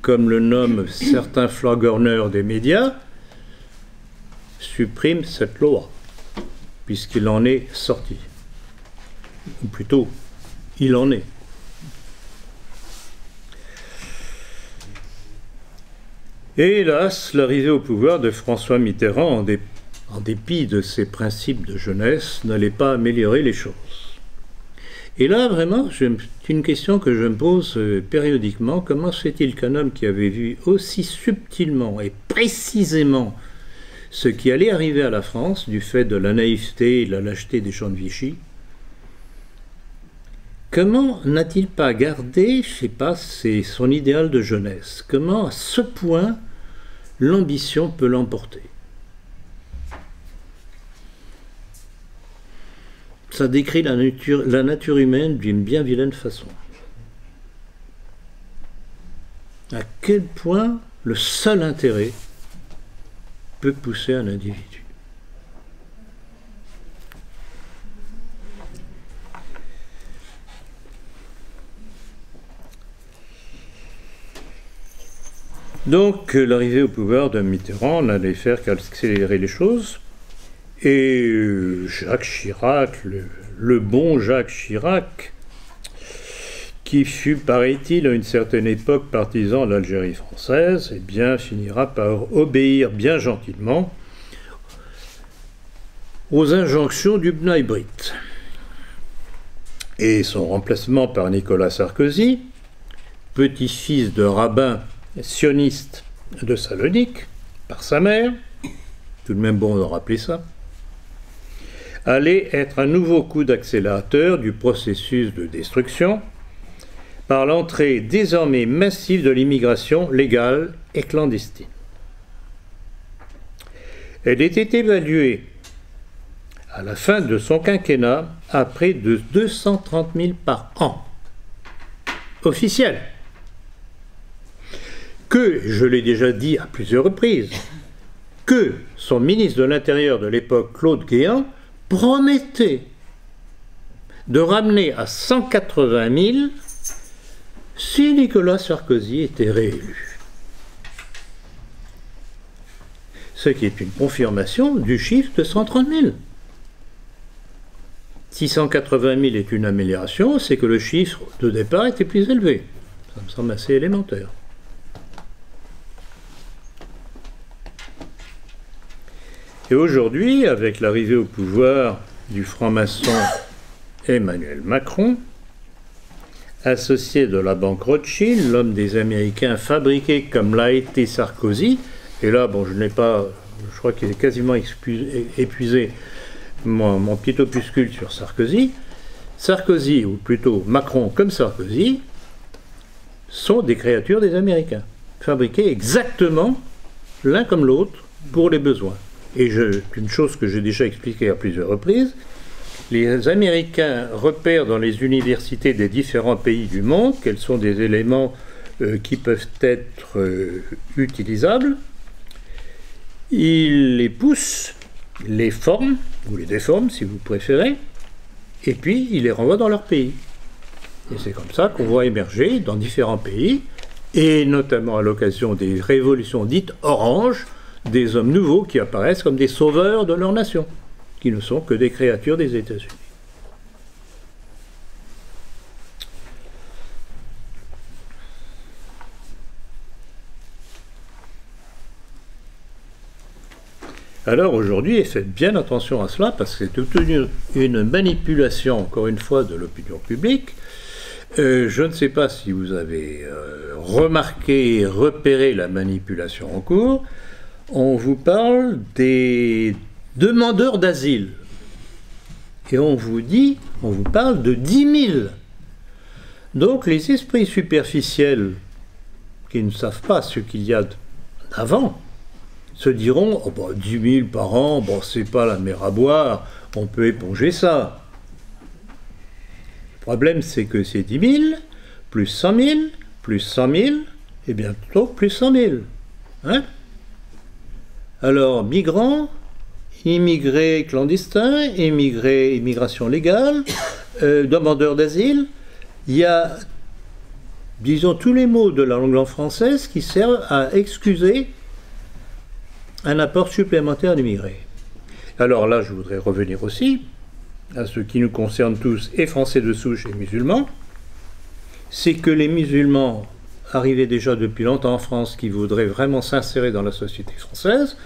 comme le nomment certains flagorneurs des médias, supprime cette loi, puisqu'il en est sorti. Ou plutôt, il en est. Et hélas, l'arrivée au pouvoir de François Mitterrand, en dépit de ses principes de jeunesse, n'allait pas améliorer les choses. Et là, vraiment, c'est une question que je me pose périodiquement. Comment se fait-il qu'un homme qui avait vu aussi subtilement et précisément ce qui allait arriver à la France, du fait de la naïveté et de la lâcheté des gens de Vichy, comment n'a-t-il pas gardé, je ne sais pas, son idéal de jeunesse? Comment, à ce point, l'ambition peut l'emporter? Ça décrit la nature humaine d'une bien vilaine façon. À quel point le seul intérêt peut pousser un individu. Donc l'arrivée au pouvoir de Mitterrand n'allait faire qu'accélérer les choses. Et Jacques Chirac, le bon Jacques Chirac, qui fut, paraît-il, à une certaine époque partisan de l'Algérie française, eh bien, finira par obéir bien gentiment aux injonctions du B'nai B'rith. Et son remplacement par Nicolas Sarkozy, petit-fils de rabbin sioniste de Salonique, par sa mère, tout de même bon de rappeler ça, allait être un nouveau coup d'accélérateur du processus de destruction par l'entrée désormais massive de l'immigration légale et clandestine. Elle était évaluée à la fin de son quinquennat à près de 230 000 par an, officiel. Que, je l'ai déjà dit à plusieurs reprises, que son ministre de l'Intérieur de l'époque, Claude Guéant, promettait de ramener à 180 000 si Nicolas Sarkozy était réélu. Ce qui est une confirmation du chiffre de 130 000. Si 180 000 est une amélioration, c'est que le chiffre de départ était plus élevé. Ça me semble assez élémentaire. Et aujourd'hui, avec l'arrivée au pouvoir du franc-maçon Emmanuel Macron, associé de la banque Rothschild, l'homme des Américains fabriqué comme l'a été Sarkozy, et là, bon, je crois qu'il est quasiment épuisé mon petit opuscule sur Sarkozy. Sarkozy, ou plutôt Macron comme Sarkozy, sont des créatures des Américains, fabriquées exactement l'un comme l'autre pour les besoins. Et une chose que j'ai déjà expliquée à plusieurs reprises, les Américains repèrent dans les universités des différents pays du monde quels sont des éléments qui peuvent être utilisables. Ils les poussent, les forment, ou les déforment si vous préférez, et puis ils les renvoient dans leur pays. Et c'est comme ça qu'on voit émerger dans différents pays, et notamment à l'occasion des révolutions dites oranges, des hommes nouveaux qui apparaissent comme des sauveurs de leur nation, qui ne sont que des créatures des États-Unis. Alors aujourd'hui, et faites bien attention à cela, parce que c'est toute une manipulation, encore une fois, de l'opinion publique. Je ne sais pas si vous avez remarqué et repéré la manipulation en cours. On vous parle des demandeurs d'asile. Et on vous parle de 10 000. Donc les esprits superficiels qui ne savent pas ce qu'il y a d'avant se diront oh bah, 10 000 par an, bon, c'est pas la mer à boire, on peut éponger ça. Le problème, c'est que c'est 10 000, plus 100 000, plus 100 000, et bientôt plus 100 000. Hein? Alors, migrants, immigrés clandestins, immigration légale, demandeurs d'asile, il y a, disons, tous les mots de la langue française qui servent à excuser un apport supplémentaire d'immigrés. Alors là, je voudrais revenir aussi à ce qui nous concerne tous, et français de souche et musulmans, c'est que les musulmans arrivés déjà depuis longtemps en France, qui voudraient vraiment s'insérer dans la société française,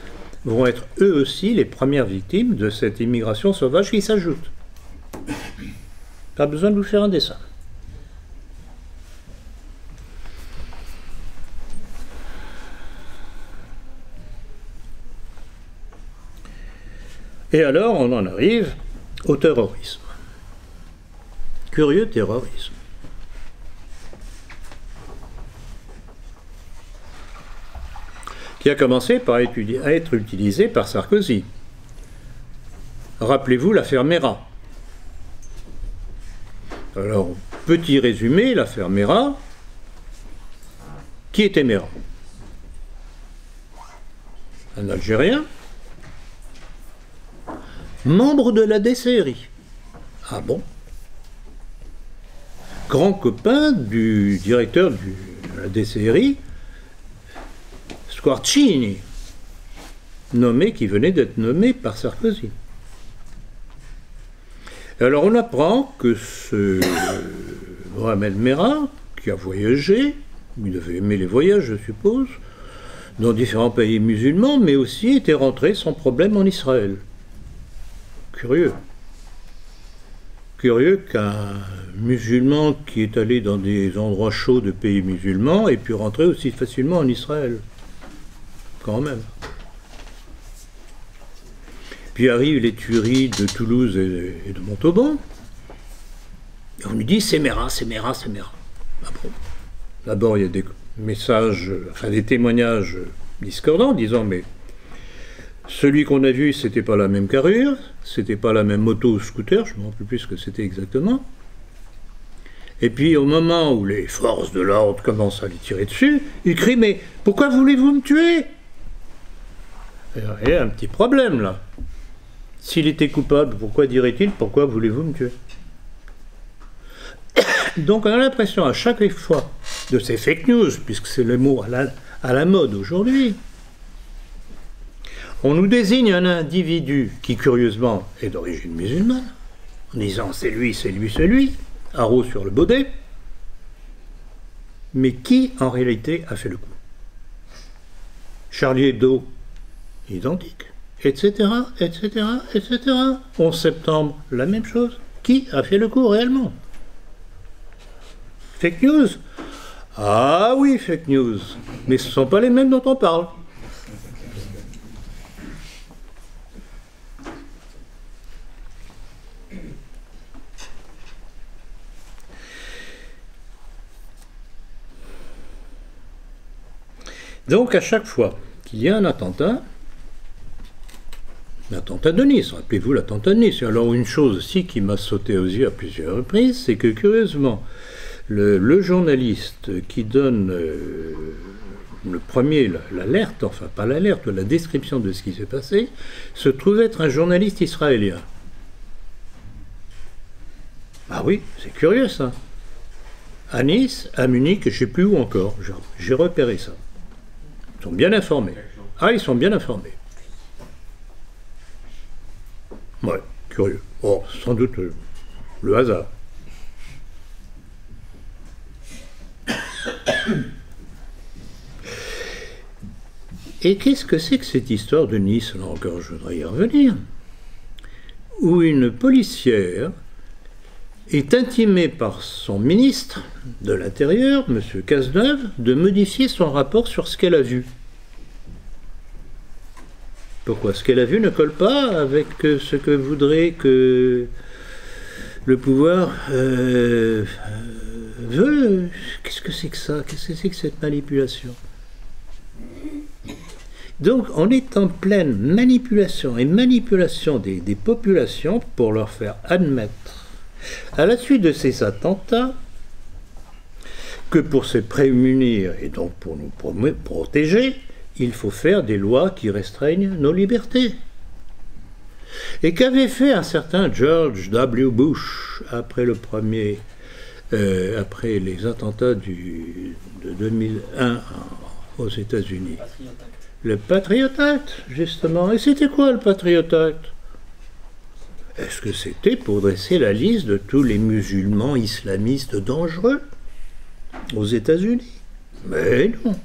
vont être eux aussi les premières victimes de cette immigration sauvage qui s'ajoute. Pas besoin de vous faire un dessin. Et alors, on en arrive au terrorisme. Curieux terrorisme. Qui a commencé par être utilisé par Sarkozy. Rappelez-vous l'affaire Mera. Alors, petit résumé, l'affaire Mera. Qui était Mera? un Algérien, membre de la DCRI. Ah bon? Grand copain du directeur de la DCRI, Squarcini, qui venait d'être nommé par Sarkozy. Alors on apprend que ce Mohamed Merah, qui a voyagé, il devait aimer les voyages, je suppose, dans différents pays musulmans, mais aussi était rentré sans problème en Israël. Curieux. Curieux qu'un musulman qui est allé dans des endroits chauds de pays musulmans ait pu rentrer aussi facilement en Israël. Quand même. Puis arrivent les tueries de Toulouse et de Montauban. Et on lui dit c'est Merah, c'est Merah, c'est Merah. Ah bon. D'abord, il y a des messages, enfin des témoignages discordants, disant mais celui qu'on a vu, c'était pas la même carrure, c'était pas la même moto ou scooter, je ne me rappelle plus ce que c'était exactement. Et puis au moment où les forces de l'ordre commencent à lui tirer dessus, il crie mais pourquoi voulez-vous me tuer? Il y a un petit problème là. S'il était coupable, pourquoi dirait-il pourquoi voulez-vous me tuer? Donc on a l'impression à chaque fois de ces fake news, puisque c'est le mot à la mode aujourd'hui, on nous désigne un individu qui curieusement est d'origine musulmane, en disant c'est lui, c'est lui, c'est lui, haro sur le baudet, mais qui en réalité a fait le coup? Charlie Hebdo, identique, etc., etc., etc. 11 septembre, la même chose. Qui a fait le coup réellement? Fake news? Ah oui, fake news. Mais ce ne sont pas les mêmes dont on parle. Donc à chaque fois qu'il y a un attentat de Nice, rappelez-vous l'attentat de Nice. Alors une chose aussi qui m'a sauté aux yeux à plusieurs reprises, c'est que curieusement, le journaliste qui donne le premier, l'alerte, enfin pas l'alerte, la description de ce qui s'est passé, se trouve être un journaliste israélien. Ah oui, c'est curieux ça. À Nice, à Munich, je ne sais plus où encore, j'ai repéré ça. Ils sont bien informés. Ah, ils sont bien informés. Ouais, curieux. Oh, sans doute le hasard. Et qu'est-ce que c'est que cette histoire de Nice? Là encore, je voudrais y revenir. Où une policière est intimée par son ministre de l'Intérieur, M. Cazeneuve, de modifier son rapport sur ce qu'elle a vu. Pourquoi? Ce qu'elle a vu ne colle pas avec ce que voudrait que le pouvoir veut. Qu'est-ce que c'est que ça? Qu'est-ce que c'est que cette manipulation? Donc on est en pleine manipulation et manipulation des populations pour leur faire admettre, à la suite de ces attentats, que pour se prémunir et donc pour nous protéger, il faut faire des lois qui restreignent nos libertés. Et qu'avait fait un certain George W. Bush après après les attentats de 2001 aux États-Unis? Le Patriot Act, justement. Et c'était quoi le Patriot Act? Est-ce que c'était pour dresser la liste de tous les musulmans islamistes dangereux aux États-Unis? Mais non.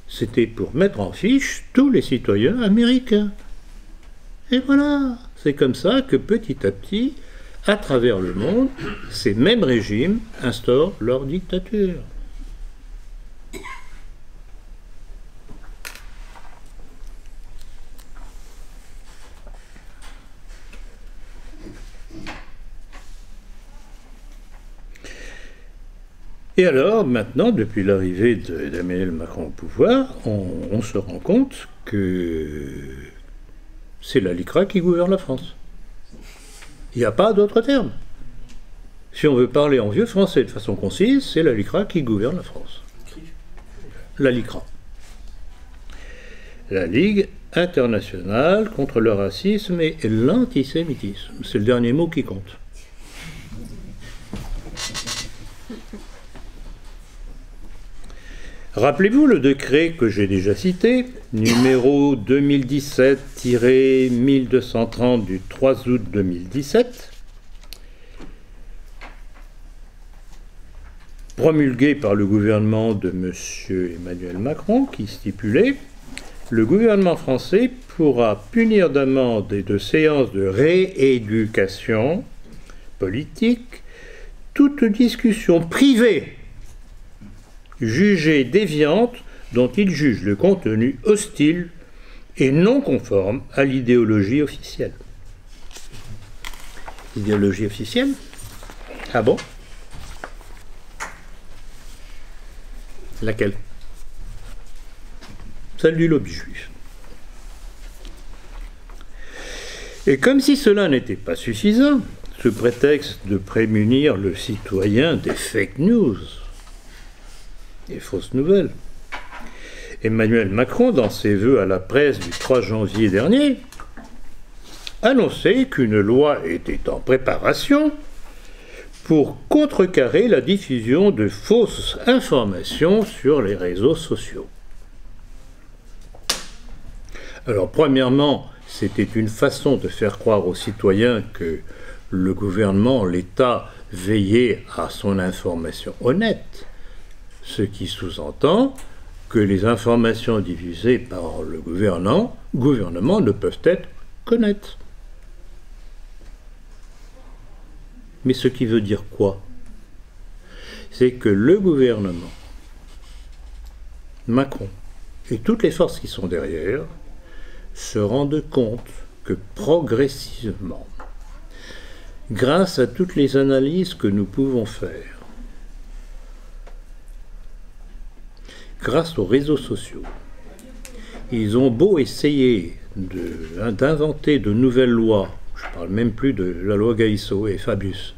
C'était pour mettre en fiche tous les citoyens américains. Et voilà. C'est comme ça que petit à petit, à travers le monde, ces mêmes régimes instaurent leur dictature. Et alors, maintenant, depuis l'arrivée d'Emmanuel Macron au pouvoir, on se rend compte que c'est la LICRA qui gouverne la France. Il n'y a pas d'autre terme. Si on veut parler en vieux français de façon concise, c'est la LICRA qui gouverne la France. La LICRA. la Ligue internationale contre le racisme et l'antisémitisme. C'est le dernier mot qui compte. Rappelez-vous le décret que j'ai déjà cité, numéro 2017-1230 du 3 août 2017, promulgué par le gouvernement de M. Emmanuel Macron, qui stipulait « Le gouvernement français pourra punir d'amende et de séances de rééducation politique toute discussion privée jugée déviante dont il juge le contenu hostile et non conforme à l'idéologie officielle. » Idéologie officielle? Ah bon? Laquelle? Celle du lobby juif. Et comme si cela n'était pas suffisant, sous prétexte de prémunir le citoyen des fake news, des fausses nouvelles, Emmanuel Macron, dans ses vœux à la presse du 3 janvier dernier, annonçait qu'une loi était en préparation pour contrecarrer la diffusion de fausses informations sur les réseaux sociaux. Alors, premièrement, c'était une façon de faire croire aux citoyens que le gouvernement, l'État, veillait à son information honnête, ce qui sous-entend que les informations diffusées par le gouvernement ne peuvent être qu'honnêtes. Mais ce qui veut dire quoi? C'est que le gouvernement, Macron et toutes les forces qui sont derrière se rendent compte que progressivement, grâce à toutes les analyses que nous pouvons faire, grâce aux réseaux sociaux, ils ont beau essayer d'inventer de nouvelles lois, je ne parle même plus de la loi Gaïsso et Fabius,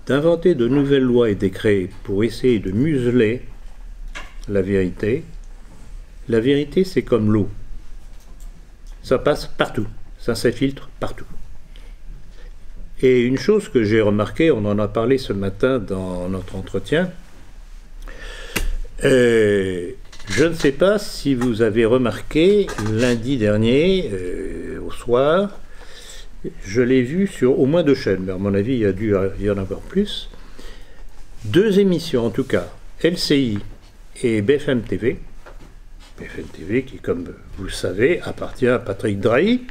d'inventer de nouvelles lois et décrets pour essayer de museler la vérité c'est comme l'eau. Ça passe partout, ça s'infiltre partout. Et une chose que j'ai remarquée, on en a parlé ce matin dans notre entretien, je ne sais pas si vous avez remarqué, lundi dernier, au soir, je l'ai vu sur au moins 2 chaînes, mais à mon avis, il y a dû y en avoir plus. 2 émissions, en tout cas, LCI et BFM TV. BFM TV qui, comme vous le savez, appartient à Patrick Drahi.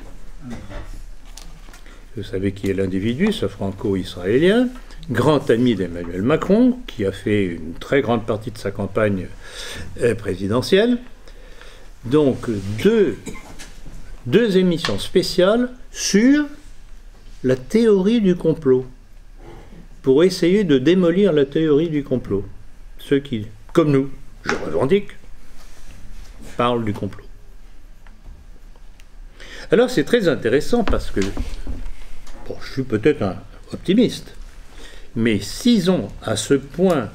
Vous savez qui est l'individu, ce franco-israélien, grand ami d'Emmanuel Macron, qui a fait une très grande partie de sa campagne présidentielle. Donc, deux émissions spéciales sur la théorie du complot, pour essayer de démolir la théorie du complot. Ceux qui, comme nous, je revendique, parlent du complot. Alors c'est très intéressant parce que, bon, je suis peut-être un optimiste, mais s'ils ont à ce point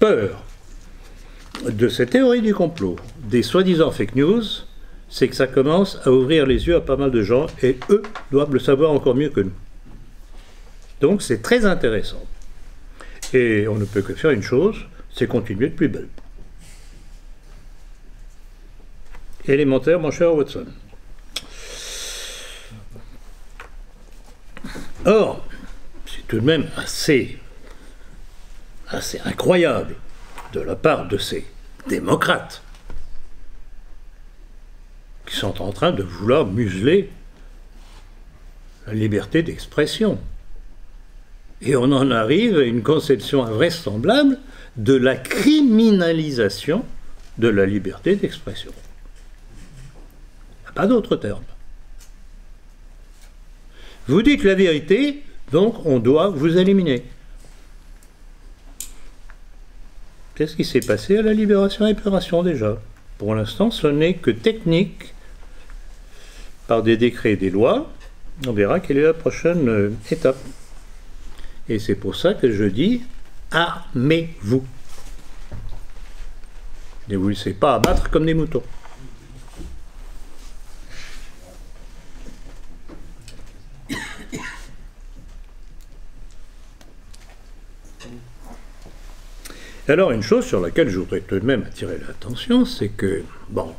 peur de cette théorie du complot, des soi-disant fake news, c'est que ça commence à ouvrir les yeux à pas mal de gens, et eux doivent le savoir encore mieux que nous. Donc c'est très intéressant. Et on ne peut que faire une chose, c'est continuer de plus belle. Élémentaire, mon cher Watson. Or, c'est tout de même assez incroyable de la part de ces démocrates qui sont en train de vouloir museler la liberté d'expression. Et on en arrive à une conception invraisemblable de la criminalisation de la liberté d'expression. Il n'y a pas d'autre terme. Vous dites la vérité, donc on doit vous éliminer. Qu'est-ce qui s'est passé à la Libération et Réparation déjà? Pour l'instant, ce n'est que technique. Par des décrets et des lois, on verra quelle est la prochaine étape. Et c'est pour ça que je dis, armez-vous. Ne vous laissez pas abattre comme des moutons. Alors, une chose sur laquelle je voudrais tout de même attirer l'attention, c'est que, bon,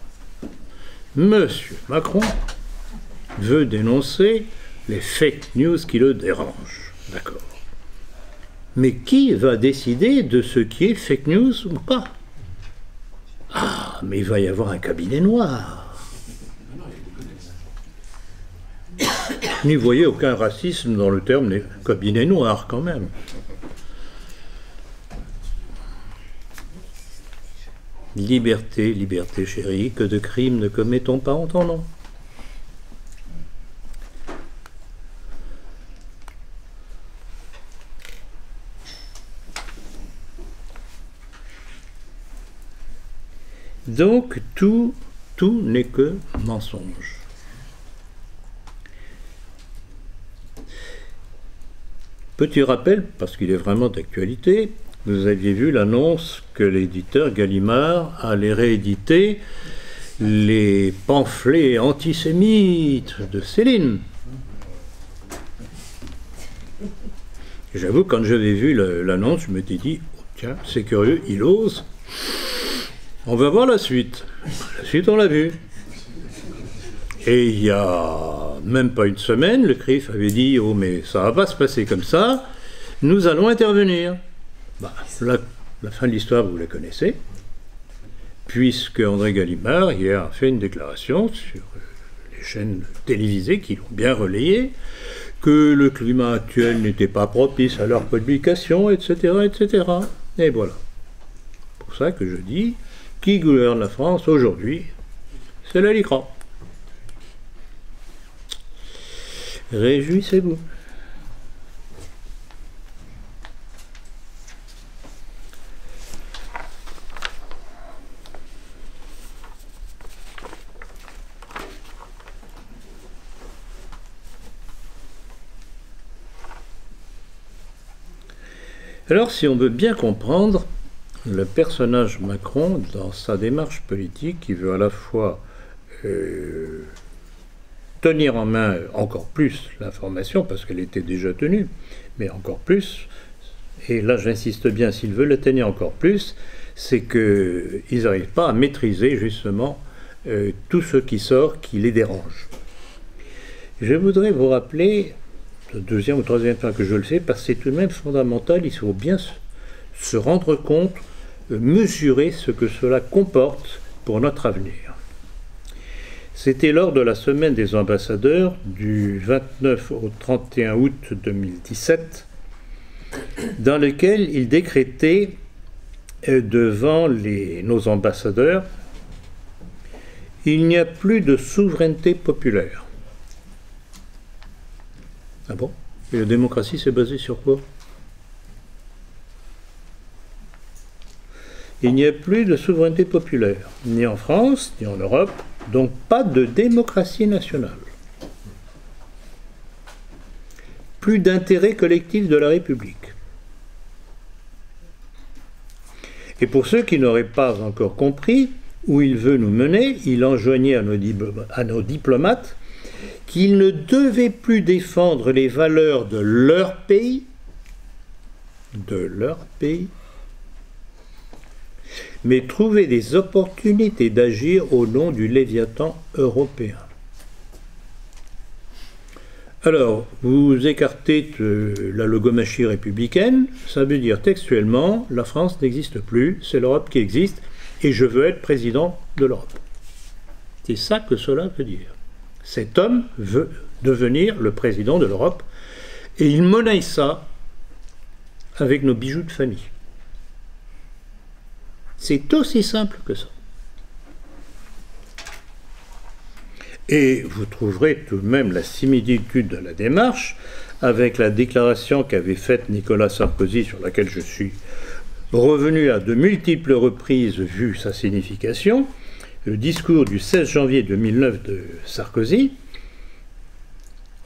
M. Macron veut dénoncer les fake news qui le dérangent. D'accord. Mais qui va décider de ce qui est fake news ou pas? Ah, mais il va y avoir un cabinet noir. N'y voyez aucun racisme dans le terme cabinet noir, quand même. Liberté, liberté chérie, que de crimes ne commettons pas en ton nom. Donc, tout n'est que mensonge. Petit rappel, parce qu'il est vraiment d'actualité, vous aviez vu l'annonce que l'éditeur Gallimard allait rééditer les pamphlets antisémites de Céline. J'avoue, quand j'avais vu l'annonce, je m'étais dit, oh, tiens, c'est curieux, il ose. On va voir la suite. La suite, on l'a vue. Et il y a même pas une semaine, le CRIF avait dit « Oh, mais ça va pas se passer comme ça, nous allons intervenir. » Bah, la fin de l'histoire, vous la connaissez, puisque André Gallimard, hier, a fait une déclaration sur les chaînes télévisées qui l'ont bien relayé, que le climat actuel n'était pas propice à leur publication, etc., etc. Et voilà. C'est pour ça que je dis, qui gouverne la France aujourd'hui? C'est la LICRA. Réjouissez-vous. Alors, si on veut bien comprendre le personnage Macron dans sa démarche politique, qui veut à la fois tenir en main encore plus l'information, parce qu'elle était déjà tenue, mais encore plus, et là j'insiste bien, s'ils veulent la tenir encore plus, c'est qu'ils n'arrivent pas à maîtriser justement tout ce qui sort qui les dérange. Je voudrais vous rappeler, la deuxième ou troisième fois que je le fais, parce que c'est tout de même fondamental, il faut bien se rendre compte, mesurer ce que cela comporte pour notre avenir. C'était lors de la semaine des ambassadeurs du 29 au 31 août 2017, dans lequel il décrétait devant nos ambassadeurs « Il n'y a plus de souveraineté populaire ». Ah bon? Et la démocratie, c'est basé sur quoi? Il n'y a plus de souveraineté populaire, ni en France, ni en Europe, donc pas de démocratie nationale. Plus d'intérêt collectif de la République. Et pour ceux qui n'auraient pas encore compris où il veut nous mener, il enjoignait à nos diplomates qu'ils ne devaient plus défendre les valeurs de leur pays, mais trouver des opportunités d'agir au nom du Léviathan européen. Alors, vous écartez la logomachie républicaine, ça veut dire textuellement, la France n'existe plus, c'est l'Europe qui existe, et je veux être président de l'Europe. C'est ça que cela veut dire. Cet homme veut devenir le président de l'Europe, et il monnaie ça avec nos bijoux de famille. C'est aussi simple que ça. Et vous trouverez tout de même la similitude de la démarche avec la déclaration qu'avait faite Nicolas Sarkozy, sur laquelle je suis revenu à de multiples reprises vu sa signification, le discours du 16 janvier 2009 de Sarkozy.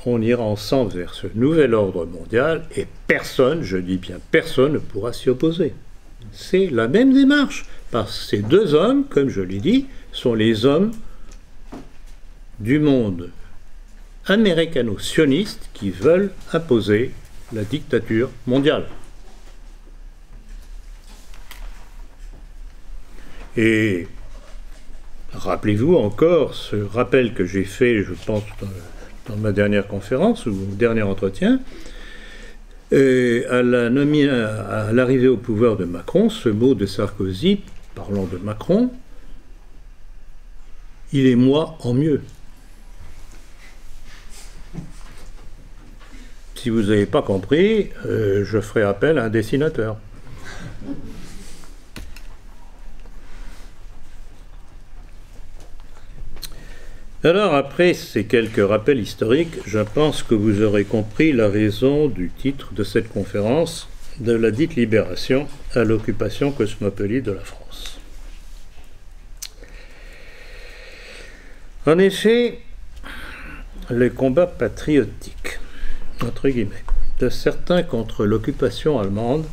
On ira ensemble vers ce nouvel ordre mondial et personne, je dis bien personne, ne pourra s'y opposer. C'est la même démarche, parce que ces deux hommes, comme je l'ai dit, sont les hommes du monde américano-sioniste qui veulent imposer la dictature mondiale. Et rappelez-vous encore ce rappel que j'ai fait, je pense, dans ma dernière conférence ou dernier entretien, à l'arrivée au pouvoir de Macron, ce mot de Sarkozy, parlant de Macron, il est moi en mieux. Si vous n'avez pas compris, je ferai appel à un dessinateur. Alors, après ces quelques rappels historiques, je pense que vous aurez compris la raison du titre de cette conférence, de la dite libération à l'occupation cosmopolite de la France. En effet, le combat patriotique, entre guillemets, de certains contre l'occupation allemande,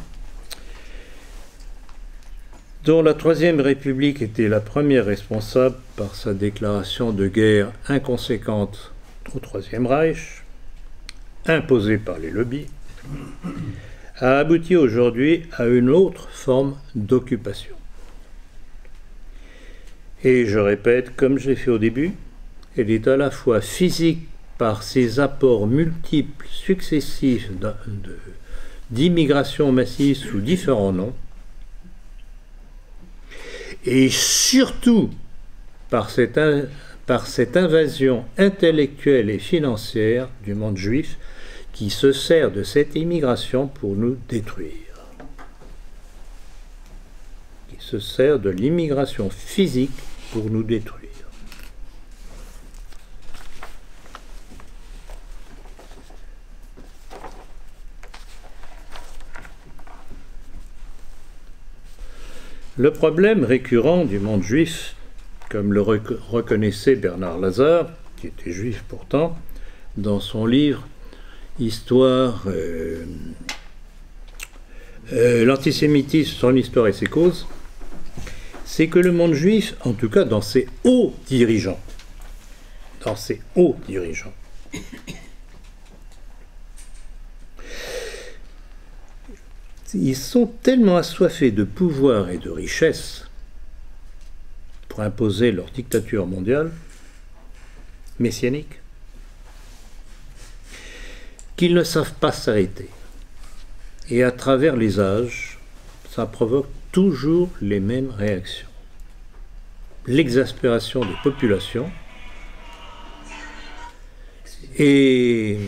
dont la Troisième République était la première responsable par sa déclaration de guerre inconséquente au Troisième Reich, imposée par les lobbies, a abouti aujourd'hui à une autre forme d'occupation. Et je répète, comme je l'ai fait au début, elle est à la fois physique par ses apports multiples, successifs d'immigration massive sous différents noms, et surtout par cette invasion intellectuelle et financière du monde juif qui se sert de cette immigration pour nous détruire. Qui se sert de l'immigration physique pour nous détruire. Le problème récurrent du monde juif, comme le reconnaissait Bernard Lazare, qui était juif pourtant, dans son livre Histoire, l'antisémitisme, son histoire et ses causes, c'est que le monde juif, en tout cas dans ses hauts dirigeants, ils sont tellement assoiffés de pouvoir et de richesse pour imposer leur dictature mondiale, messianique, qu'ils ne savent pas s'arrêter. Et à travers les âges, ça provoque toujours les mêmes réactions. L'exaspération des populations et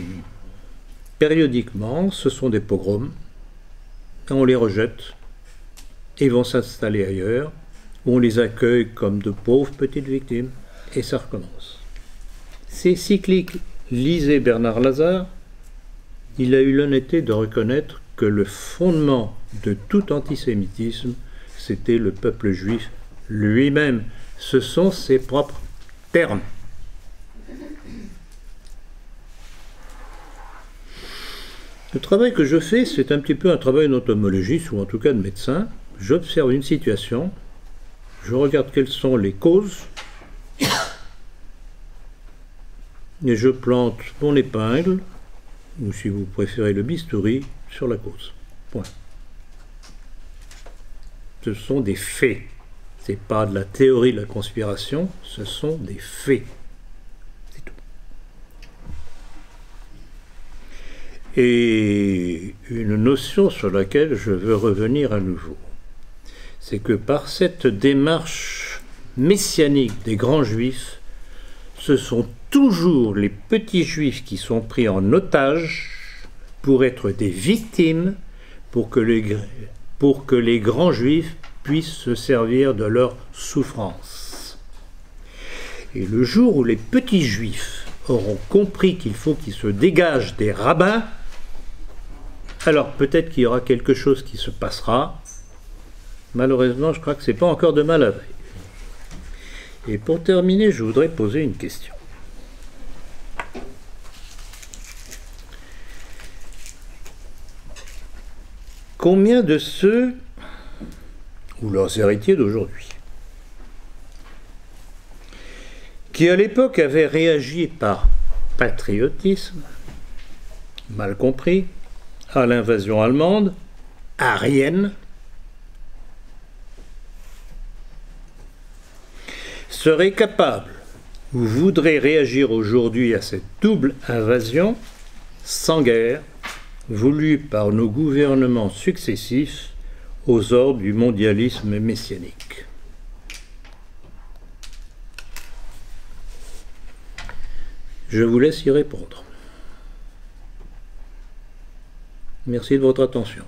périodiquement, ce sont des pogroms. On les rejette et vont s'installer ailleurs, où on les accueille comme de pauvres petites victimes, et ça recommence. C'est cyclique. Lisez Bernard Lazare, il a eu l'honnêteté de reconnaître que le fondement de tout antisémitisme, c'était le peuple juif lui-même. Ce sont ses propres termes. Le travail que je fais, c'est un petit peu un travail d'entomologiste, ou en tout cas de médecin. J'observe une situation, je regarde quelles sont les causes, et je plante mon épingle, ou si vous préférez le bistouri, sur la cause. Point. Ce sont des faits. Ce n'est pas de la théorie de la conspiration, ce sont des faits. Et une notion sur laquelle je veux revenir à nouveau, c'est que par cette démarche messianique des grands juifs, ce sont toujours les petits juifs qui sont pris en otage pour être des victimes, pour que les grands juifs puissent se servir de leur souffrance. Et le jour où les petits juifs auront compris qu'il faut qu'ils se dégagent des rabbins, alors peut-être qu'il y aura quelque chose qui se passera. Malheureusement, je crois que ce n'est pas encore demain la veille. Et pour terminer, je voudrais poser une question. Combien de ceux, ou leurs héritiers d'aujourd'hui, qui à l'époque avaient réagi par patriotisme, mal compris, à l'invasion allemande, aryenne, serait capable ou voudrait réagir aujourd'hui à cette double invasion sans guerre voulue par nos gouvernements successifs aux ordres du mondialisme messianique. Je vous laisse y répondre. Merci de votre attention.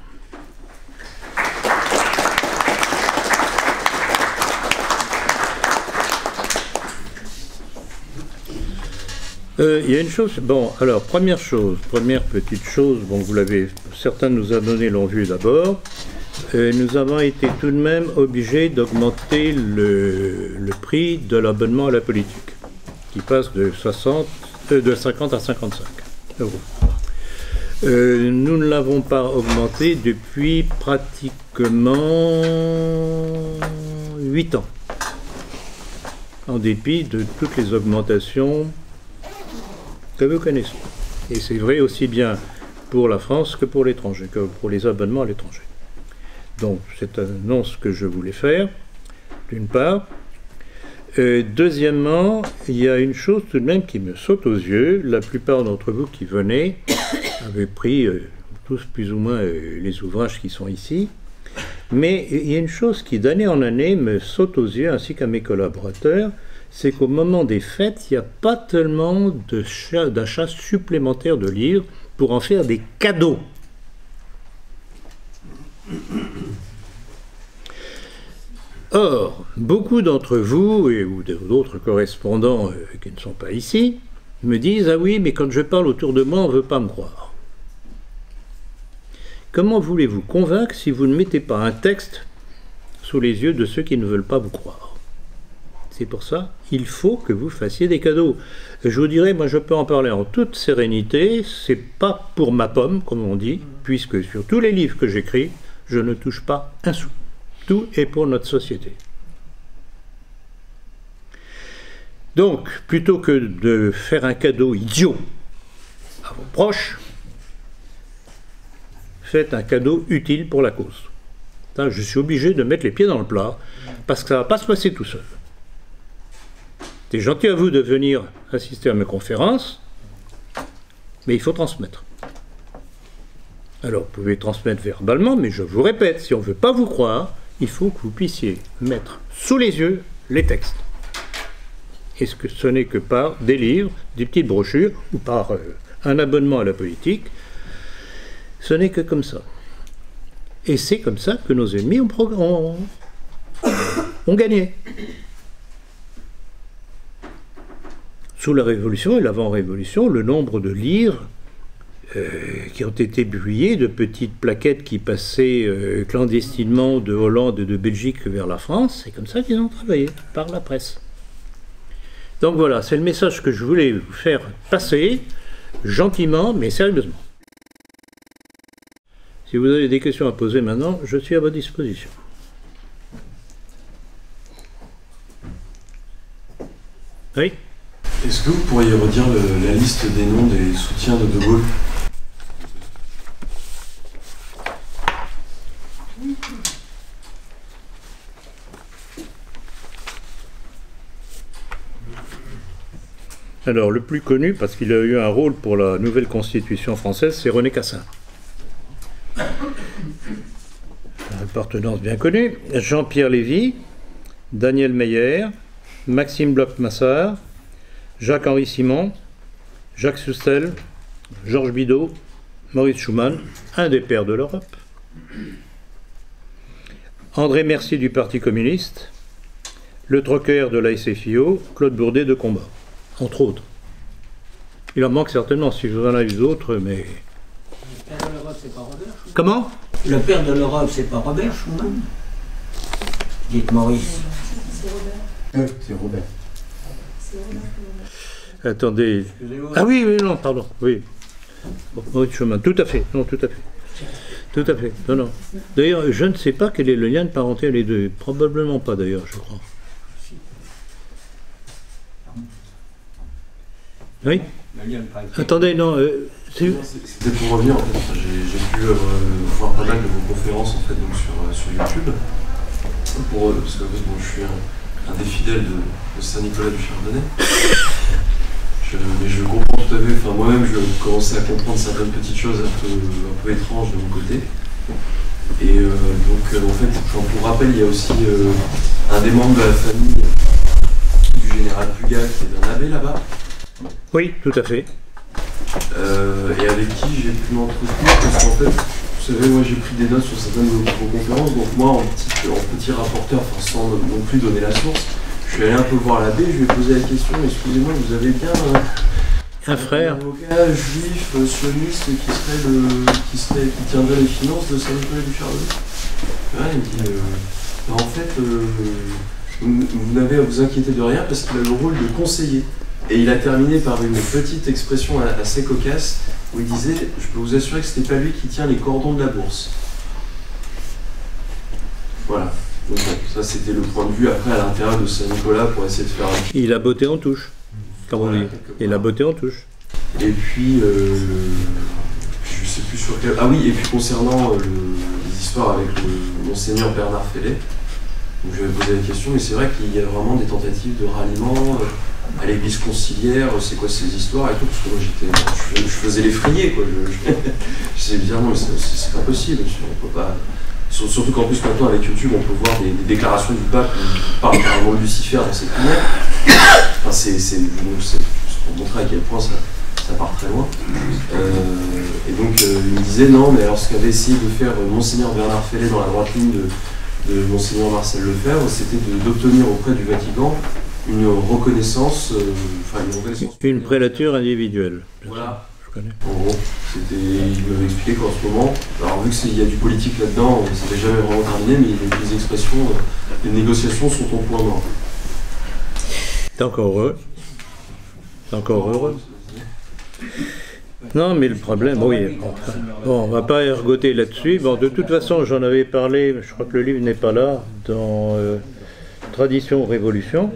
Il y a une chose, bon, alors, première petite chose, bon, vous l'avez, certains nous a donné, l'ont vu d'abord, nous avons été tout de même obligés d'augmenter le prix de l'abonnement à la politique, qui passe de 50 à 55 euros. Nous ne l'avons pas augmenté depuis pratiquement 8 ans, en dépit de toutes les augmentations que vous connaissez. Et c'est vrai aussi bien pour la France que pour l'étranger, que pour les abonnements à l'étranger. Donc c'est une annonce que je voulais faire, d'une part. Deuxièmement, il y a une chose tout de même qui me saute aux yeux. La plupart d'entre vous qui venez avaient pris tous plus ou moins les ouvrages qui sont ici. Mais il y a une chose qui d'année en année me saute aux yeux, ainsi qu'à mes collaborateurs, c'est qu'au moment des fêtes, il n'y a pas tellement d'achats supplémentaires de livres pour en faire des cadeaux. Or, beaucoup d'entre vous, ou d'autres correspondants qui ne sont pas ici, me disent « Ah oui, mais quand je parle autour de moi, on ne veut pas me croire. » Comment voulez-vous convaincre si vous ne mettez pas un texte sous les yeux de ceux qui ne veulent pas vous croire? C'est pour ça qu'il faut que vous fassiez des cadeaux. Je vous dirais, moi je peux en parler en toute sérénité, c'est pas pour ma pomme, comme on dit, puisque sur tous les livres que j'écris, je ne touche pas un sou. Tout est pour notre société. Donc, plutôt que de faire un cadeau idiot à vos proches, faites un cadeau utile pour la cause. Là, je suis obligé de mettre les pieds dans le plat, parce que ça ne va pas se passer tout seul. C'est gentil à vous de venir assister à mes conférences, mais il faut transmettre. Alors, vous pouvez transmettre verbalement, mais je vous répète, si on ne veut pas vous croire, il faut que vous puissiez mettre sous les yeux les textes. Et ce n'est que par des livres, des petites brochures, ou par un abonnement à la politique. Ce n'est que comme ça. Et c'est comme ça que nos ennemis ont gagné. Sous la Révolution et l'avant-Révolution, le nombre de livres qui ont été publiés, de petites plaquettes qui passaient clandestinement de Hollande et de Belgique vers la France, c'est comme ça qu'ils ont travaillé, par la presse. Donc voilà, c'est le message que je voulais vous faire passer, gentiment, mais sérieusement. Si vous avez des questions à poser maintenant, je suis à votre disposition. Oui ? Est-ce que vous pourriez redire la liste des noms des soutiens de De Gaulle ? Alors, le plus connu, parce qu'il a eu un rôle pour la nouvelle Constitution française, c'est René Cassin. Appartenance bien connue. Jean-Pierre Lévy, Daniel Meyer, Maxime Bloch-Massard, Jacques-Henri Simon, Jacques Soustelle, Georges Bidault, Maurice Schumann, un des pères de l'Europe, André Mercier du Parti communiste, Le Trocker de la SFIO, Claude Bourdet de Combat, entre autres. Il en manque certainement, si je vous en ai d'autres, mais... Le père de l'Europe, c'est pas Robert Schuman? Comment? Le père de l'Europe, c'est pas Robert Schuman? Dites Maurice. C'est Robert. C'est Robert. C'est Robert. Attendez. Ah oui, oui, non, pardon, oui. Bon, Maurice Schumann, tout à fait, non, tout à fait. Tout à fait, non, non. D'ailleurs, je ne sais pas quel est le lien de parenté les deux. Probablement pas, d'ailleurs, je crois. Oui? Attendez, non, C'était pour revenir, en fait, j'ai pu voir pas mal de vos conférences en fait, donc sur YouTube. Parce que en fait, bon, je suis un des fidèles de Saint-Nicolas du Chardonnay. Mais je comprends tout à fait, enfin moi-même je commençais à comprendre certaines petites choses un peu étranges de mon côté. Et donc en fait, pour rappel, il y a aussi un des membres de la famille du général Puga qui est un abbé là-bas. Oui, tout à fait. Et avec qui j'ai pu m'entretenir, parce qu'en fait, vous savez, moi j'ai pris des notes sur certaines de vos conférences, donc moi en petit rapporteur, enfin, sans non plus donner la source, je suis allé un peu voir l'abbé, je lui ai posé la question, excusez-moi, vous avez bien un frère, un avocat juif sioniste qui tiendrait les finances de Saint-Nicolas du Chardonnay? Ouais, il me dit, en fait, vous n'avez à vous inquiéter de rien parce qu'il a le rôle de conseiller. Et il a terminé par une petite expression assez cocasse où il disait « Je peux vous assurer que ce n'est pas lui qui tient les cordons de la bourse. » Voilà. Donc bon, ça c'était le point de vue après à l'intérieur de Saint-Nicolas pour essayer de faire... Il a botté en touche, comme on dit. Il a botté en touche. Et puis, je sais plus sur quel... Ah oui, et puis concernant les histoires avec le monseigneur Bernard Fellet, donc je vais poser la question, mais c'est vrai qu'il y a vraiment des tentatives de ralliement à l'église conciliaire, c'est quoi ces histoires et tout, parce que moi je faisais les friers, quoi. Je sais bien, non, mais c'est pas possible, on peut pas... Surtout qu'en plus maintenant avec YouTube on peut voir des déclarations du pape qui parlent carrément de Lucifer dans ses prières. Enfin, c'est pour montrer à quel point ça part très loin. Et donc il me disait non, mais alors ce qu'avait essayé de faire Monseigneur Bernard Fellet dans la droite ligne de Monseigneur Marcel Lefebvre, c'était d'obtenir auprès du Vatican une reconnaissance, une prélature individuelle. Voilà. En gros, il m'avait expliqué qu'en ce moment, alors vu qu'il y a du politique là-dedans, ça n'avait jamais vraiment terminé, mais les expressions, les négociations sont au point mort. T'es encore heureux? T'es encore heureux? Non, mais le problème, oui, bon, on va pas ergoter là-dessus. Bon, de toute façon, j'en avais parlé, je crois que le livre n'est pas là, dans Tradition ou Révolution.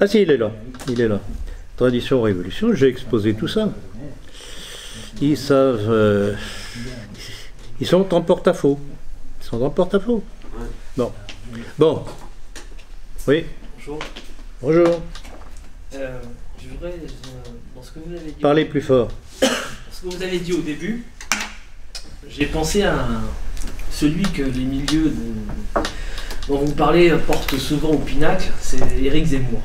Ah si, il est là. Tradition ou Révolution, j'ai exposé tout ça. Ils savent... ils sont en porte-à-faux. Bon. Bon. Oui. Bonjour. Bonjour. Je voudrais, dans ce que vous avez dit... Parlez plus fort. Dans ce que vous avez dit au début, j'ai pensé à celui que les milieux dont vous parlez portent souvent au pinacle, c'est Éric Zemmour.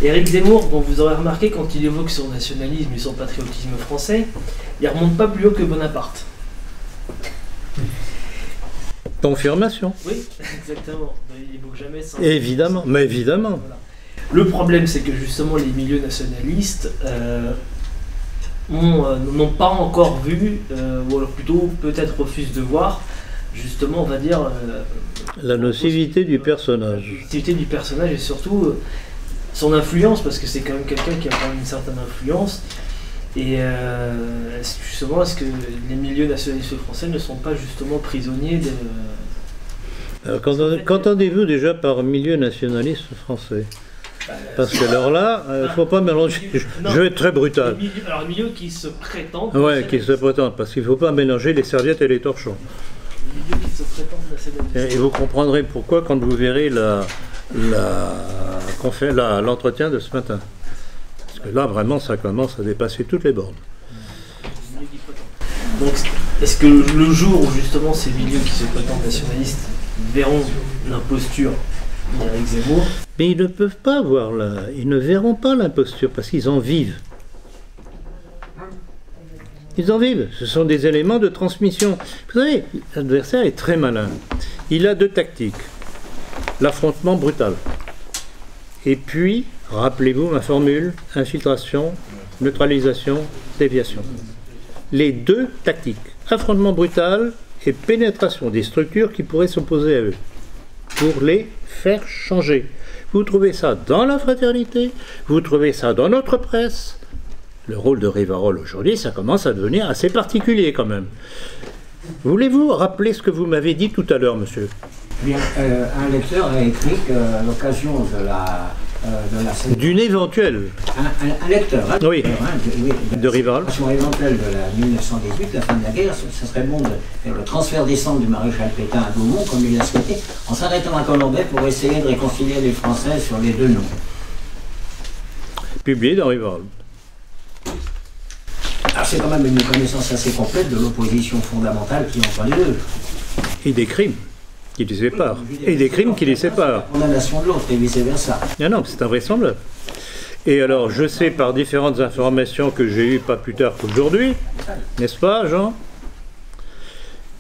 Éric Zemmour, dont vous aurez remarqué quand il évoque son nationalisme et son patriotisme français, il ne remonte pas plus haut que Bonaparte. Confirmation. Oui, exactement. Il évoque jamais ça. Évidemment, mais évidemment. Voilà. Le problème, c'est que justement les milieux nationalistes n'ont pas encore vu, ou alors plutôt peut-être refusent de voir, justement, on va dire... la nocivité du personnage. La nocivité du personnage et surtout son influence, parce que c'est quand même quelqu'un qui a quand même une certaine influence. Et est-ce que les milieux nationalistes français ne sont pas justement prisonniers de... Alors, qu'entendez-vous déjà par milieu nationaliste français? Parce que alors là, il ne faut pas mélanger. Je vais être très brutal. Alors, les milieux qui se prétendent. Oui, qui se prétendent, parce qu'il ne faut pas mélanger les serviettes et les torchons. Les milieux qui se prétendent nationalistes. Et vous comprendrez pourquoi quand vous verrez l'entretien de ce matin. Parce que là, vraiment, ça commence à dépasser toutes les bornes. Donc, est-ce que le jour où justement ces milieux qui se prétendent nationalistes verront l'imposture d'Éric Zemmour, mais ils ne peuvent pas voir ils ne verront pas l'imposture parce qu'ils en vivent. Ils en vivent. Ce sont des éléments de transmission. Vous savez, l'adversaire est très malin. Il a deux tactiques. L'affrontement brutal. Et puis, rappelez-vous ma formule, infiltration, neutralisation, déviation. Les deux tactiques. Affrontement brutal et pénétration des structures qui pourraient s'opposer à eux. Pour les faire changer. Vous trouvez ça dans la fraternité, vous trouvez ça dans notre presse. Le rôle de Rivarol aujourd'hui, ça commence à devenir assez particulier quand même. Voulez-vous rappeler ce que vous m'avez dit tout à l'heure, monsieur? Bien, un lecteur a écrit qu'à l'occasion de la de la scène. D'une éventuelle. Un lecteur, hein, Oui. De Rivarol. Sur éventuelle de la 1918, la fin de la guerre, ce serait bon de faire le transfert des cendres du maréchal Pétain à Beaumont, comme il l'a souhaité, en s'arrêtant à Colombey pour essayer de réconcilier les Français sur les deux noms. Publié dans Rivarol. Alors c'est quand même une connaissance assez complète de l'opposition fondamentale qui entre les deux. Et des crimes qui les séparent. Et des crimes qui les séparent. La condamnation de l'autre et vice-versa. Ah non, c'est invraisemblable. Et alors, je sais par différentes informations que j'ai eues pas plus tard qu'aujourd'hui, n'est-ce pas, Jean,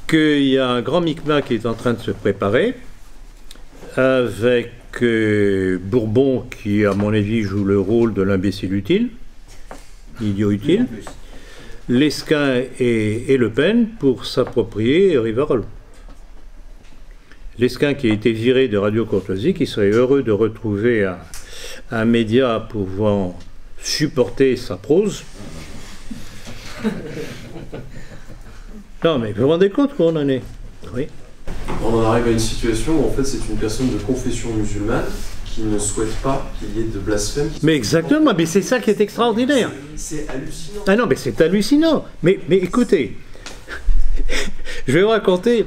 qu'il y a un grand micmac qui est en train de se préparer, avec Bourbon qui, à mon avis, joue le rôle de l'imbécile utile, l'idiot utile, Lesquin et Le Pen pour s'approprier Rivarol. Lesquin qui a été viré de Radio Courtoisie, qui serait heureux de retrouver un média pouvant supporter sa prose. Non, mais vous vous rendez compte qu'on en est? Oui. On en arrive à une situation où en fait c'est une personne de confession musulmane qui ne souhaite pas qu'il y ait de blasphème. Mais exactement, mais c'est ça qui est extraordinaire. C'est hallucinant. Ah non, mais c'est hallucinant. Mais écoutez, je vais vous raconter.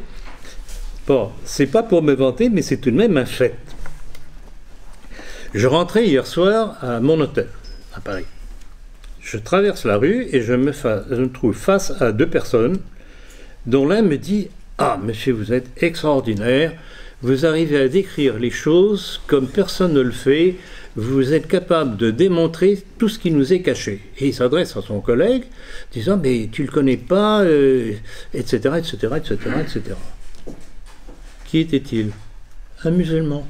Bon, c'est pas pour me vanter, mais c'est tout de même un fait. Je rentrais hier soir à mon hôtel, à Paris. Je traverse la rue et je me trouve face à deux personnes dont l'un me dit « Ah, monsieur, vous êtes extraordinaire, vous arrivez à décrire les choses comme personne ne le fait, vous êtes capable de démontrer tout ce qui nous est caché. » Et il s'adresse à son collègue, disant « Mais tu le connais pas, etc., etc., etc., etc. » Qui était-il? Un musulman.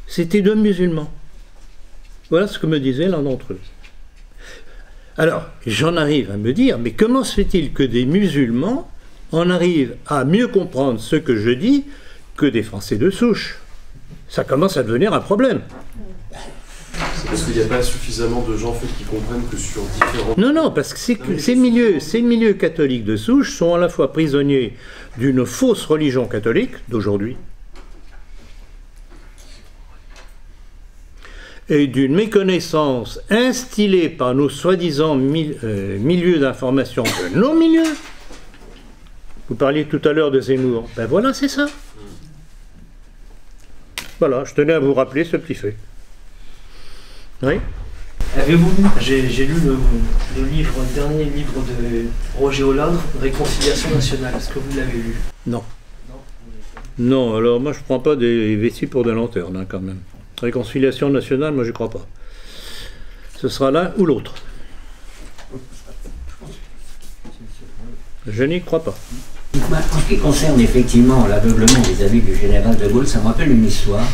C'était deux musulmans. Voilà ce que me disait l'un d'entre eux. Alors, j'en arrive à me dire, mais comment se fait-il que des musulmans en arrivent à mieux comprendre ce que je dis que des Français de souche? Ça commence à devenir un problème. C'est parce qu'il n'y a pas suffisamment de gens en fait, qui comprennent que sur différents... Non, parce que ces milieux catholiques de souche sont à la fois prisonniers d'une fausse religion catholique d'aujourd'hui et d'une méconnaissance instillée par nos soi-disant milieux d'information de nos milieux. Vous parliez tout à l'heure de Zemmour. Ben voilà, c'est ça. Voilà, je tenais à vous rappeler ce petit fait. Oui. Avez-vous lu, j'ai lu le dernier livre de Roger Hollande, Réconciliation nationale. Est-ce que vous l'avez lu? Non. Non, alors moi je prends pas des vessies pour des lanternes hein, quand même. Réconciliation nationale, moi je crois pas. Ce sera l'un ou l'autre. Je n'y crois pas. En ce qui concerne effectivement l'aveuglement vis-à-vis du général de Gaulle, ça me rappelle une histoire.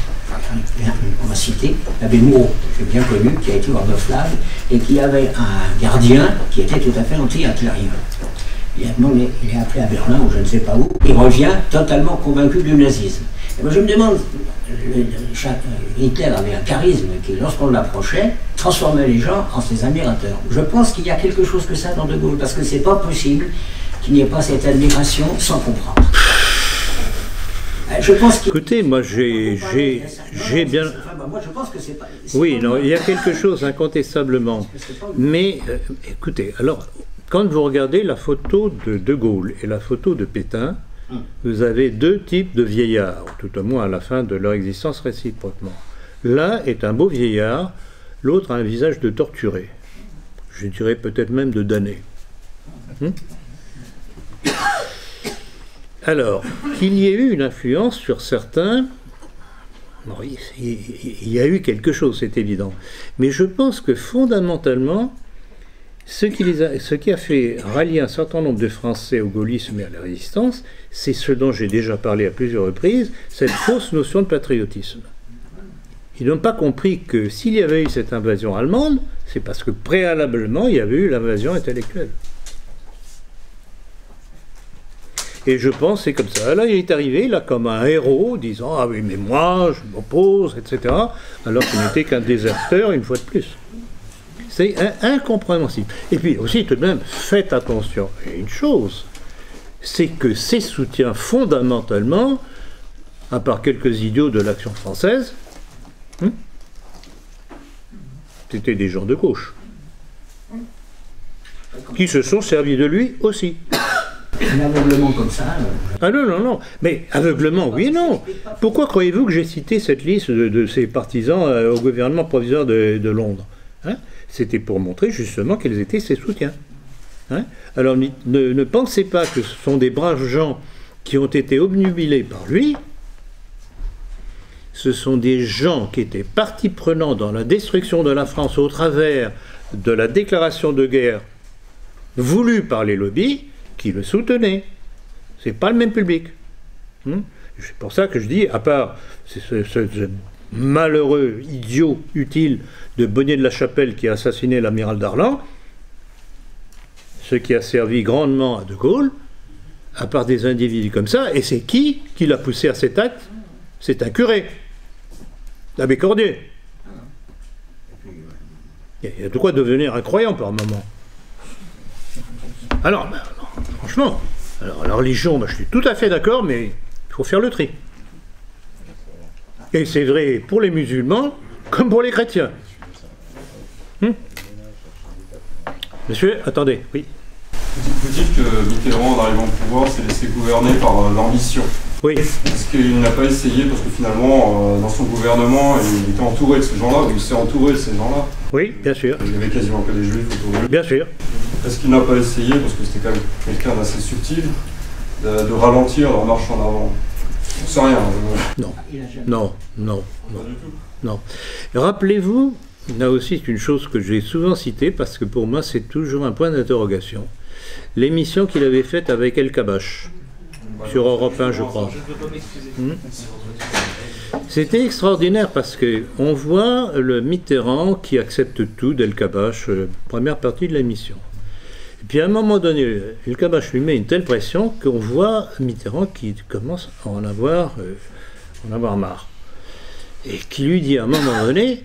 On va citer l'abbé Moreau, qui est bien connu, qui a été Ordoflave, et qui avait un gardien qui était tout à fait anti-hitlérien. Il est appelé à Berlin ou je ne sais pas où, il revient totalement convaincu du nazisme. Et moi je me demande, Hitler avait un charisme qui, lorsqu'on l'approchait, transformait les gens en ses admirateurs. Je pense qu'il y a quelque chose que ça dans De Gaulle, parce que c'est pas possible qu'il n'y ait pas cette admiration sans comprendre. Je pense qu'il... Écoutez, moi j'ai bien... Moi je pense que c'est pas... Oui, non, il y a quelque chose incontestablement. Mais écoutez, alors, quand vous regardez la photo de De Gaulle et la photo de Pétain, vous avez deux types de vieillards, tout au moins à la fin de leur existence réciproquement. L'un est un beau vieillard, l'autre a un visage de torturé. Je dirais peut-être même de damné. Alors, qu'il y ait eu une influence sur certains, bon, il y a eu quelque chose, c'est évident. Mais je pense que fondamentalement, ce qui a fait rallier un certain nombre de Français au gaullisme et à la résistance, c'est ce dont j'ai déjà parlé à plusieurs reprises, cette fausse notion de patriotisme. Ils n'ont pas compris que s'il y avait eu cette invasion allemande, c'est parce que préalablement, il y avait eu l'invasion intellectuelle. Et je pense que c'est comme ça. Là, il est arrivé, là, comme un héros, disant « Ah oui, mais moi, je m'oppose, etc. » alors qu'il n'était qu'un déserteur, une fois de plus. C'est incompréhensible. Et puis aussi, tout de même, faites attention à une chose, c'est que ces soutiens, fondamentalement, à part quelques idiots de l'Action française, c'était des gens de gauche, qui se sont servis de lui aussi. Un aveuglement comme ça. Ah non, non, non. Mais aveuglement, oui et non. Pourquoi croyez-vous que j'ai cité cette liste de ces partisans au gouvernement provisoire de Londres, hein? C'était pour montrer justement quels étaient ses soutiens. Hein? Alors ne pensez pas que ce sont des braves gens qui ont été obnubilés par lui. Ce sont des gens qui étaient partie prenante dans la destruction de la France au travers de la déclaration de guerre voulue par les lobbies, qui le soutenaient. C'est pas le même public. C'est pour ça que je dis, à part ce malheureux idiot utile de Bonnier de la Chapelle qui a assassiné l'amiral Darlan, ce qui a servi grandement à De Gaulle, à part des individus comme ça, et c'est qui l'a poussé à cet acte? C'est un curé, l'abbé Cordier. Il y a de quoi devenir incroyant par moment. Alors, franchement, alors la religion, je suis tout à fait d'accord, mais il faut faire le tri. Et c'est vrai pour les musulmans comme pour les chrétiens. Monsieur, attendez, oui. Vous dites que Mitterrand, en arrivant au pouvoir, s'est laissé gouverner par l'ambition. Oui. Est-ce qu'il n'a pas essayé, parce que finalement, dans son gouvernement, il était entouré de ces gens-là, ou il s'est entouré de ces gens-là? Oui, bien sûr. Il y avait quasiment que des juifs autour de lui. Bien sûr. Est-ce qu'il n'a pas essayé, parce que c'était quand même quelqu'un d'assez subtil, de ralentir leur marche en avant? On sait rien. Non. Non, non, non. Pas du tout. Non. Rappelez-vous, là aussi c'est une chose que j'ai souvent citée, parce que pour moi c'est toujours un point d'interrogation. L'émission qu'il avait faite avec El Kabash, sur Europe 1, je crois. Je ne peux pas m'excuser. C'était extraordinaire parce qu'on voit le Mitterrand qui accepte tout d'El Kabash, première partie de l'émission. Et puis à un moment donné, El Kabash lui met une telle pression qu'on voit Mitterrand qui commence à en avoir marre. Et qui lui dit à un moment donné,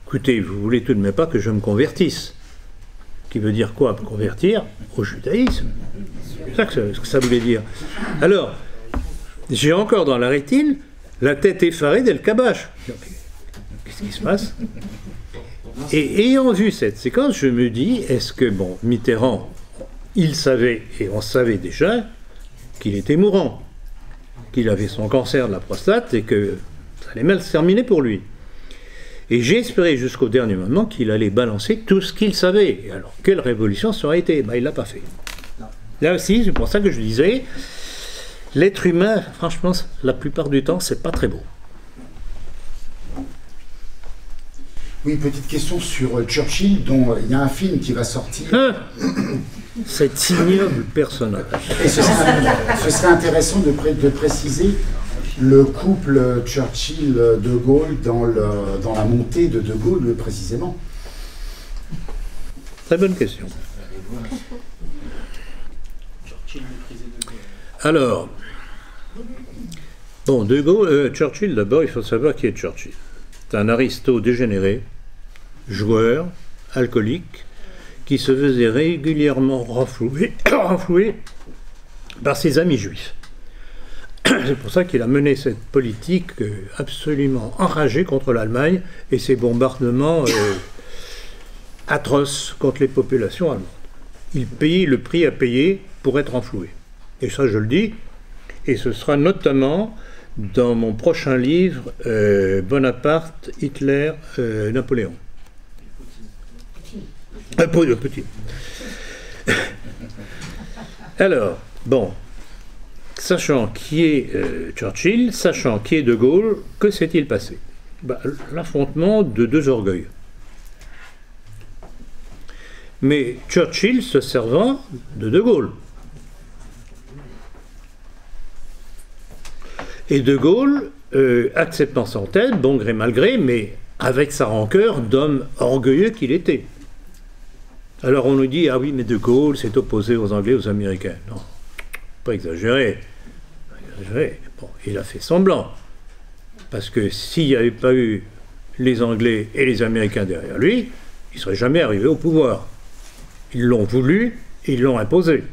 écoutez, vous voulez tout de même pas que je me convertisse. Qui veut dire quoi, me convertir au judaïsme? C'est ça que ça voulait dire. Alors, j'ai encore dans la rétine la tête effarée d'El Kabash. Qu'est-ce qui se passe? Et ayant vu cette séquence, je me dis, est-ce que, bon, Mitterrand, il savait, et on savait déjà, qu'il était mourant, qu'il avait son cancer de la prostate et que ça allait mal se terminer pour lui. Et j'ai espéré jusqu'au dernier moment qu'il allait balancer tout ce qu'il savait. Et alors, quelle révolution ça aurait été? Il ne l'a pas fait. Là aussi, c'est pour ça que je disais, l'être humain, franchement, la plupart du temps, c'est pas très beau. Oui, petite question sur Churchill, dont il y a un film qui va sortir. Cet ignoble personnage. Et ce serait intéressant de préciser le couple Churchill-De Gaulle dans la montée de De Gaulle, précisément. Très bonne question. Alors, bon, De Gaulle, Churchill, d'abord, il faut savoir qui est Churchill. C'est un aristo dégénéré, joueur, alcoolique, qui se faisait régulièrement renflouer par ses amis juifs. C'est pour ça qu'il a mené cette politique absolument enragée contre l'Allemagne et ses bombardements atroces contre les populations allemandes. Il payait le prix à payer pour être renfloué. Et ça, je le dis, et ce sera notamment dans mon prochain livre, Bonaparte, Hitler, Napoléon. Petit. Alors, bon, sachant qui est Churchill, sachant qui est De Gaulle, que s'est-il passé? L'affrontement de deux orgueils. Mais Churchill se servant de Gaulle. Et De Gaulle, acceptant son tête, bon gré mal gré, mais avec sa rancœur d'homme orgueilleux qu'il était. Alors on nous dit, ah oui, mais De Gaulle s'est opposé aux Anglais, aux Américains. Non, pas exagéré. Bon, il a fait semblant. Parce que s'il n'y avait pas eu les Anglais et les Américains derrière lui, il ne serait jamais arrivé au pouvoir. Ils l'ont voulu, et ils l'ont imposé.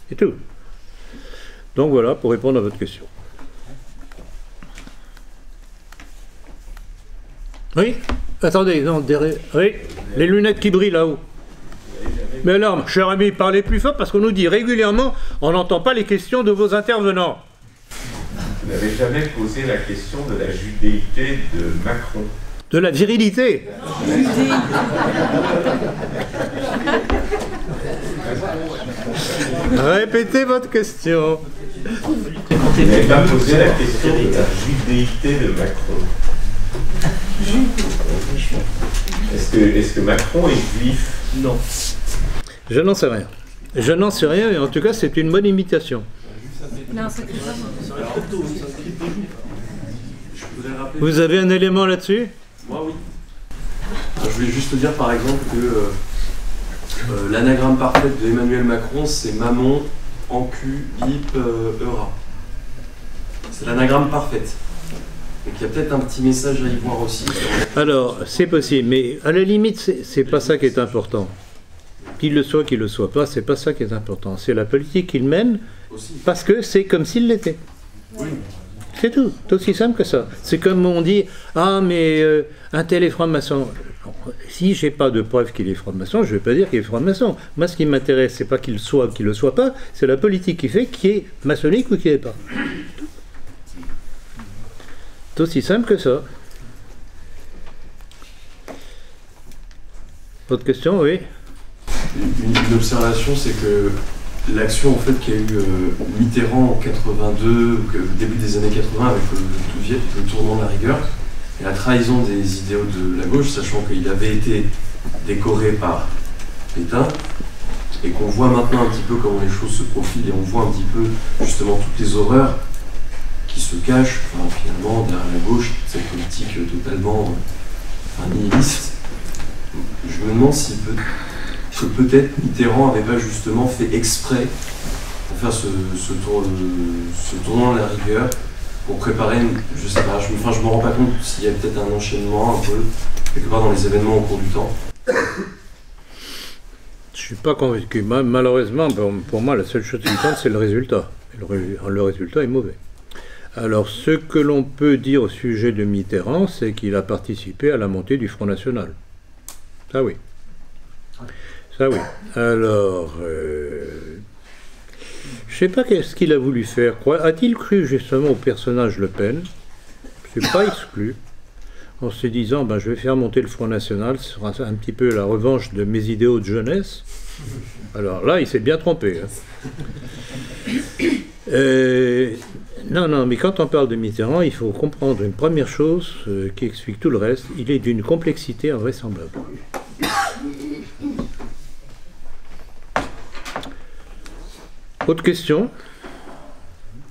C'est tout. Donc voilà, pour répondre à votre question. Oui ? Attendez, non, oui, les lunettes qui brillent là-haut. Mais alors, cher ami, parlez plus fort parce qu'on nous dit régulièrement, on n'entend pas les questions de vos intervenants. Vous n'avez jamais posé la question de la judéité de Macron. De la virilité. Répétez votre question. Vous n'avez pas posé la question de la judéité de Macron. Est-ce que Macron est juif? Non. Je n'en sais rien. Je n'en sais rien, et en tout cas, c'est une bonne imitation. Non, c'est que ça. Vous avez un élément là-dessus? Moi, oui. Je voulais juste te dire, par exemple, que l'anagramme parfait de Emmanuel Macron, c'est Mammon, Encu, Hip, Eura. C'est l'anagramme parfaite. Donc il y a peut-être un petit message à y voir aussi. Alors, c'est possible, mais à la limite, c'est pas ça qui est important. Qu'il le soit pas, c'est pas ça qui est important. C'est la politique qu'il mène, Aussi. parce que c'est comme s'il l'était. Oui. C'est tout, c'est aussi simple que ça. C'est comme on dit, ah mais un tel est franc-maçon. Si j'ai pas de preuve qu'il est franc-maçon, je vais pas dire qu'il est franc-maçon. Moi, ce qui m'intéresse, c'est pas qu'il soit ou qu'il le soit pas, c'est la politique qui fait qui est maçonnique ou qui n'est pas. C'est aussi simple que ça. Autre question, oui. Une observation, c'est que l'action en fait qu'il y a eu Mitterrand en 82, au début des années 80 avec le tournant de la rigueur, et la trahison des idéaux de la gauche, sachant qu'il avait été décoré par Pétain, et qu'on voit maintenant un petit peu comment les choses se profilent, et on voit un petit peu justement toutes les horreurs qui se cachent finalement derrière la gauche, cette politique totalement nihiliste. Je me demande si peut-être Mitterrand n'avait pas justement fait exprès pour faire ce tournant de la rigueur, pour préparer, je sais pas, je me rends pas compte s'il y a peut-être un enchaînement un peu, quelque part dans les événements au cours du temps. Je suis pas convaincu. Malheureusement, pour moi, la seule chose qui compte, c'est le résultat. Et le résultat est mauvais. Alors, ce que l'on peut dire au sujet de Mitterrand, c'est qu'il a participé à la montée du Front National. Ça oui. Ça oui. Alors, je sais pas qu'est-ce qu'il a voulu faire. A-t-il cru justement au personnage Le Pen? C'est pas exclu. En se disant, je vais faire monter le Front National, ce sera un petit peu la revanche de mes idéaux de jeunesse. Alors là, il s'est bien trompé. Non, mais quand on parle de Mitterrand, il faut comprendre une première chose qui explique tout le reste. Il est d'une complexité invraisemblable. Autre question?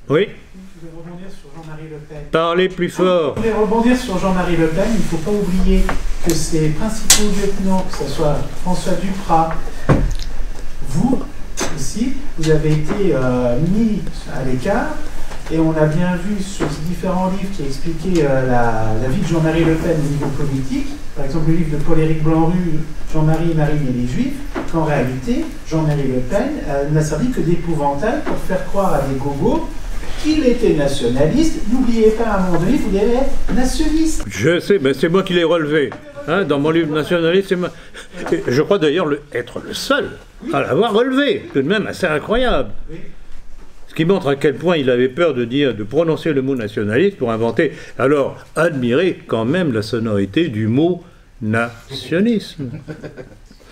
Oui? Je voulais rebondir sur Jean-Marie Le Pen. Parlez plus fort. Je voulais rebondir sur Jean-Marie Le Pen. Il ne faut pas oublier que ses principaux lieutenants, que ce soit François Duprat, vous aussi, vous avez été mis à l'écart. Et on a bien vu sur ces différents livres qui expliquaient la vie de Jean-Marie Le Pen au niveau politique, par exemple le livre de Paul-Éric Blanru, Jean-Marie, Marine et les Juifs, qu'en réalité, Jean-Marie Le Pen n'a servi que d'épouvantail pour faire croire à des gogos qu'il était nationaliste. N'oubliez pas, à un moment donné, vous devez être nationaliste. Je sais, mais c'est moi qui l'ai relevé. Dans mon livre nationaliste, c'est moi. Je crois d'ailleurs être le seul à l'avoir relevé. Tout de même assez incroyable. Oui. Ce qui montre à quel point il avait peur de prononcer le mot nationaliste pour inventer. Alors, admirez quand même la sonorité du mot nationalisme.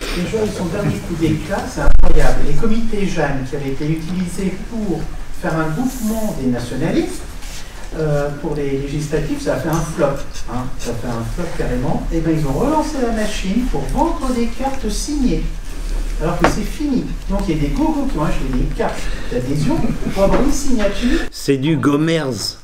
Et son dernier coup d'éclat, c'est incroyable. Les comités Jeanne qui avaient été utilisés pour faire un groupement des nationalistes, pour les législatives, ça a fait un flop. Ça a fait un flop carrément. Et bien ils ont relancé la machine pour vendre des cartes signées. Alors que c'est fini. Donc il y a des gogos qui ont acheté des cartes d'adhésion pour avoir une signature. C'est du Gomers.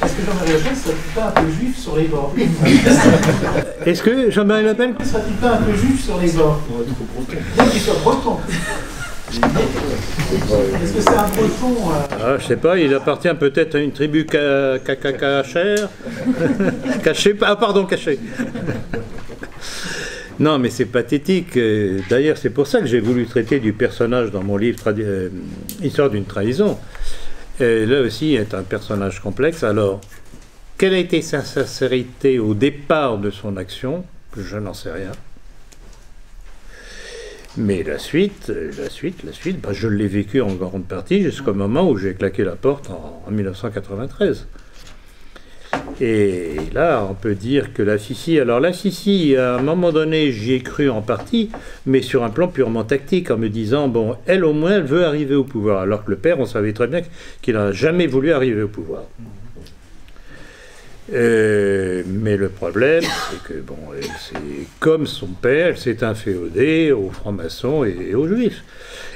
Est-ce que Jean-Marie Le Pen serait-il pas un peu juif sur les bords? Est-ce que Jean-Marie Le Pen Serait-il pas un peu juif sur les bords? Bien qu'il soit breton. Est-ce que c'est un breton je sais pas, il appartient peut-être à une tribu cachère. Cachée. Pardon, cachée. Non, mais c'est pathétique. D'ailleurs, c'est pour ça que j'ai voulu traiter du personnage dans mon livre Histoire d'une trahison. là aussi est un personnage complexe. Alors, quelle a été sa sincérité au départ de son action? Je n'en sais rien. Mais la suite, bah, je l'ai vécu en grande partie jusqu'au moment où j'ai claqué la porte en 1993. Et là, on peut dire que la Sissi... Alors la Sissi, à un moment donné, j'y ai cru en partie, mais sur un plan purement tactique, en me disant, bon, elle au moins, elle veut arriver au pouvoir. Alors que le père, on savait très bien qu'il n'a jamais voulu arriver au pouvoir. Mais le problème, c'est que, bon, c'est comme son père, elle s'est inféodée aux francs-maçons et aux juifs.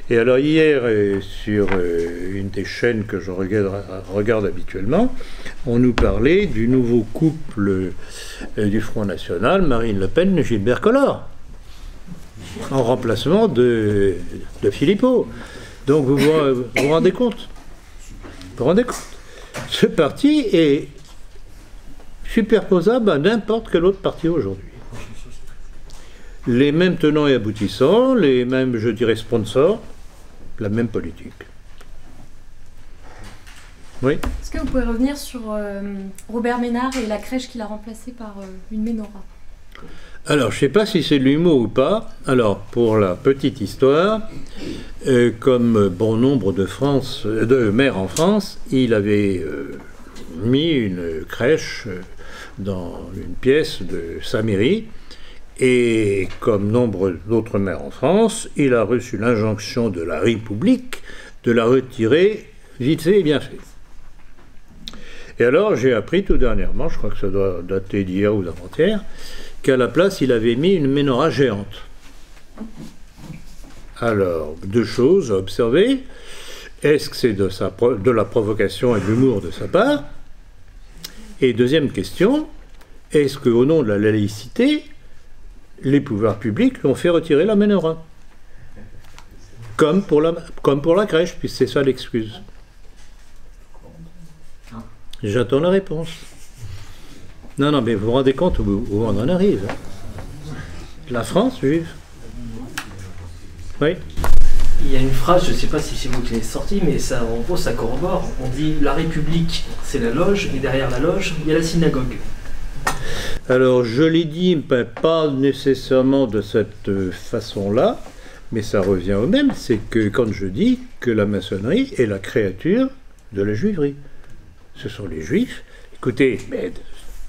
Et alors hier, sur une des chaînes que je regarde habituellement, on nous parlait du nouveau couple du Front National, Marine Le Pen, Gilbert Collard, en remplacement de Philippot. Donc vous vous rendez compte? Vous vous rendez compte? Ce parti est superposable à n'importe quel autre parti aujourd'hui. Les mêmes tenants et aboutissants, les mêmes, je dirais, sponsors, la même politique. Oui. Est-ce que vous pouvez revenir sur Robert Ménard et la crèche qu'il a remplacée par une menorah? Alors, je ne sais pas si c'est de l'humour ou pas. Alors, pour la petite histoire, comme bon nombre de maires en France, il avait mis une crèche dans une pièce de sa mairie. Et comme nombre d'autres maires en France, il a reçu l'injonction de la République de la retirer vite fait et bien fait. Et alors j'ai appris tout dernièrement, je crois que ça doit dater d'hier ou d'avant-hier, qu'à la place il avait mis une menorah géante. Alors, deux choses à observer. Est-ce que c'est de la provocation et de l'humour de sa part? Et deuxième question, est-ce qu'au nom de la laïcité, les pouvoirs publics l'ont fait retirer la menorah, comme pour la crèche, puisque c'est ça l'excuse. J'attends la réponse. Non, mais vous vous rendez compte où on en arrive? La France juive. Oui. Il y a une phrase, je ne sais pas si c'est vous qui l'avez sortie, mais ça, en gros, ça corrobore. On dit la République, c'est la loge, et derrière la loge, il y a la synagogue. Alors, je l'ai dit, pas nécessairement de cette façon-là, mais ça revient au même, c'est que quand je dis que la maçonnerie est la créature de la juiverie. Ce sont les juifs. Écoutez, mais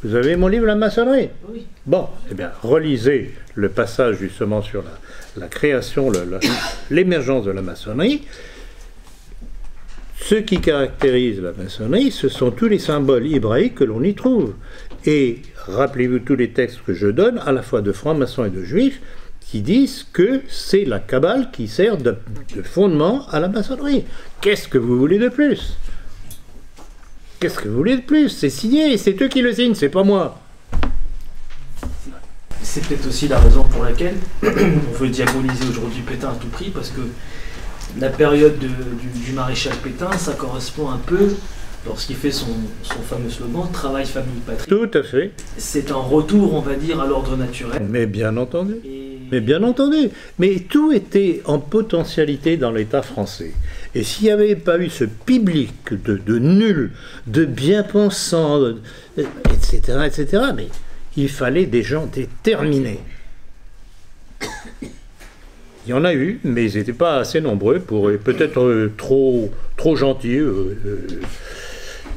vous avez mon livre La maçonnerie? Oui. Bon, eh bien, relisez le passage justement sur la création, l'émergence de la maçonnerie. Ce qui caractérise la maçonnerie, ce sont tous les symboles hébraïques que l'on y trouve. Et rappelez-vous tous les textes que je donne, à la fois de francs-maçons et de juifs, qui disent que c'est la Kabbale qui sert de fondement à la maçonnerie. Qu'est-ce que vous voulez de plus? Qu'est-ce que vous voulez de plus? C'est signé, c'est eux qui le signent, c'est pas moi. C'est peut-être aussi la raison pour laquelle on veut diaboliser aujourd'hui Pétain à tout prix, parce que la période du maréchal Pétain, ça correspond un peu, lorsqu'il fait son fameux slogan « Travail, famille, patrie ». Tout à fait. C'est un retour, on va dire, à l'ordre naturel. Mais bien entendu. Mais bien entendu. Mais tout était en potentialité dans l'État français. Et s'il n'y avait pas eu ce public de nuls, de bien-pensants, etc., mais il fallait des gens déterminés. Il y en a eu, mais ils n'étaient pas assez nombreux pour peut-être trop gentils,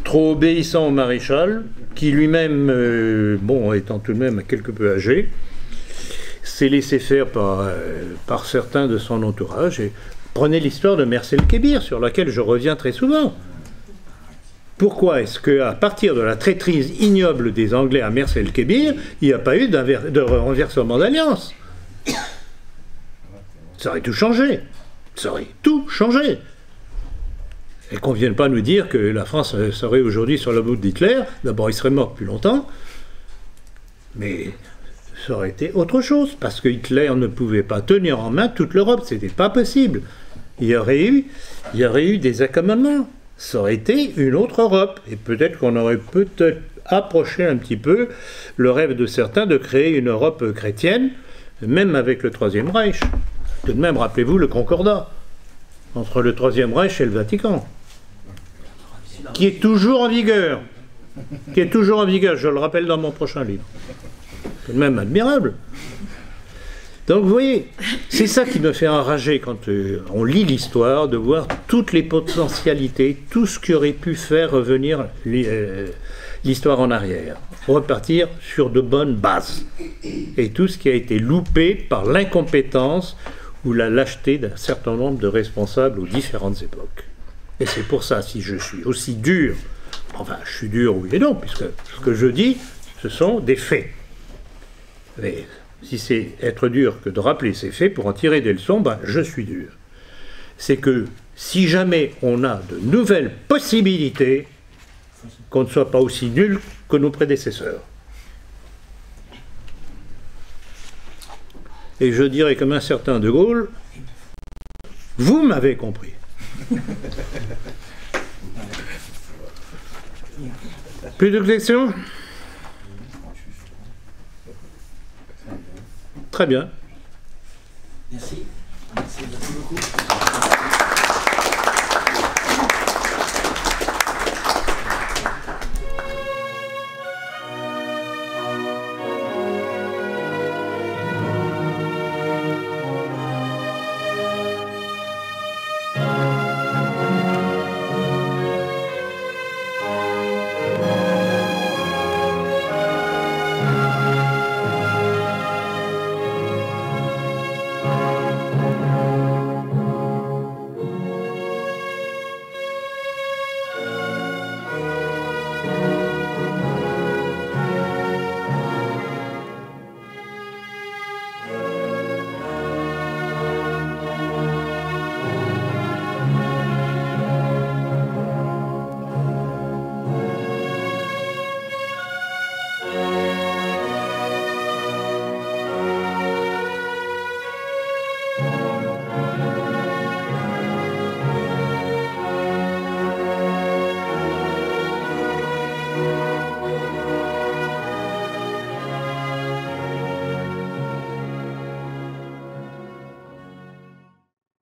trop obéissants au maréchal, qui lui-même, bon, étant tout de même quelque peu âgé, s'est laissé faire par certains de son entourage. Et prenez l'histoire de Mersel Kébir, sur laquelle je reviens très souvent. Pourquoi est-ce qu'à partir de la traîtrise ignoble des Anglais à Mersel Kébir, il n'y a pas eu de renversement d'alliance? Ça aurait tout changé. Ça aurait tout changé. Et qu'on ne vienne pas nous dire que la France serait aujourd'hui sur la bout d'Hitler. D'abord, il serait mort depuis longtemps. Mais ça aurait été autre chose, parce que Hitler ne pouvait pas tenir en main toute l'Europe. C'était pas possible. Il y aurait eu des accommodements. Ça aurait été une autre Europe. Et peut-être qu'on aurait approché un petit peu le rêve de certains de créer une Europe chrétienne, même avec le Troisième Reich. Tout de même, rappelez-vous le Concordat entre le Troisième Reich et le Vatican. qui est toujours en vigueur. Qui est toujours en vigueur, je le rappelle dans mon prochain livre. C'est même admirable. Donc vous voyez, c'est ça qui me fait enrager quand on lit l'histoire, de voir toutes les potentialités, tout ce qui aurait pu faire revenir l'histoire en arrière, repartir sur de bonnes bases. Et tout ce qui a été loupé par l'incompétence ou la lâcheté d'un certain nombre de responsables aux différentes époques. Et c'est pour ça, si je suis aussi dur, enfin je suis dur oui et non, puisque ce que je dis, ce sont des faits. Mais si c'est être dur que de rappeler ces faits pour en tirer des leçons, ben, je suis dur. C'est que si jamais on a de nouvelles possibilités, qu'on ne soit pas aussi nul que nos prédécesseurs. Et je dirais comme un certain De Gaulle, vous m'avez compris. Plus de questions ? Très bien. Merci.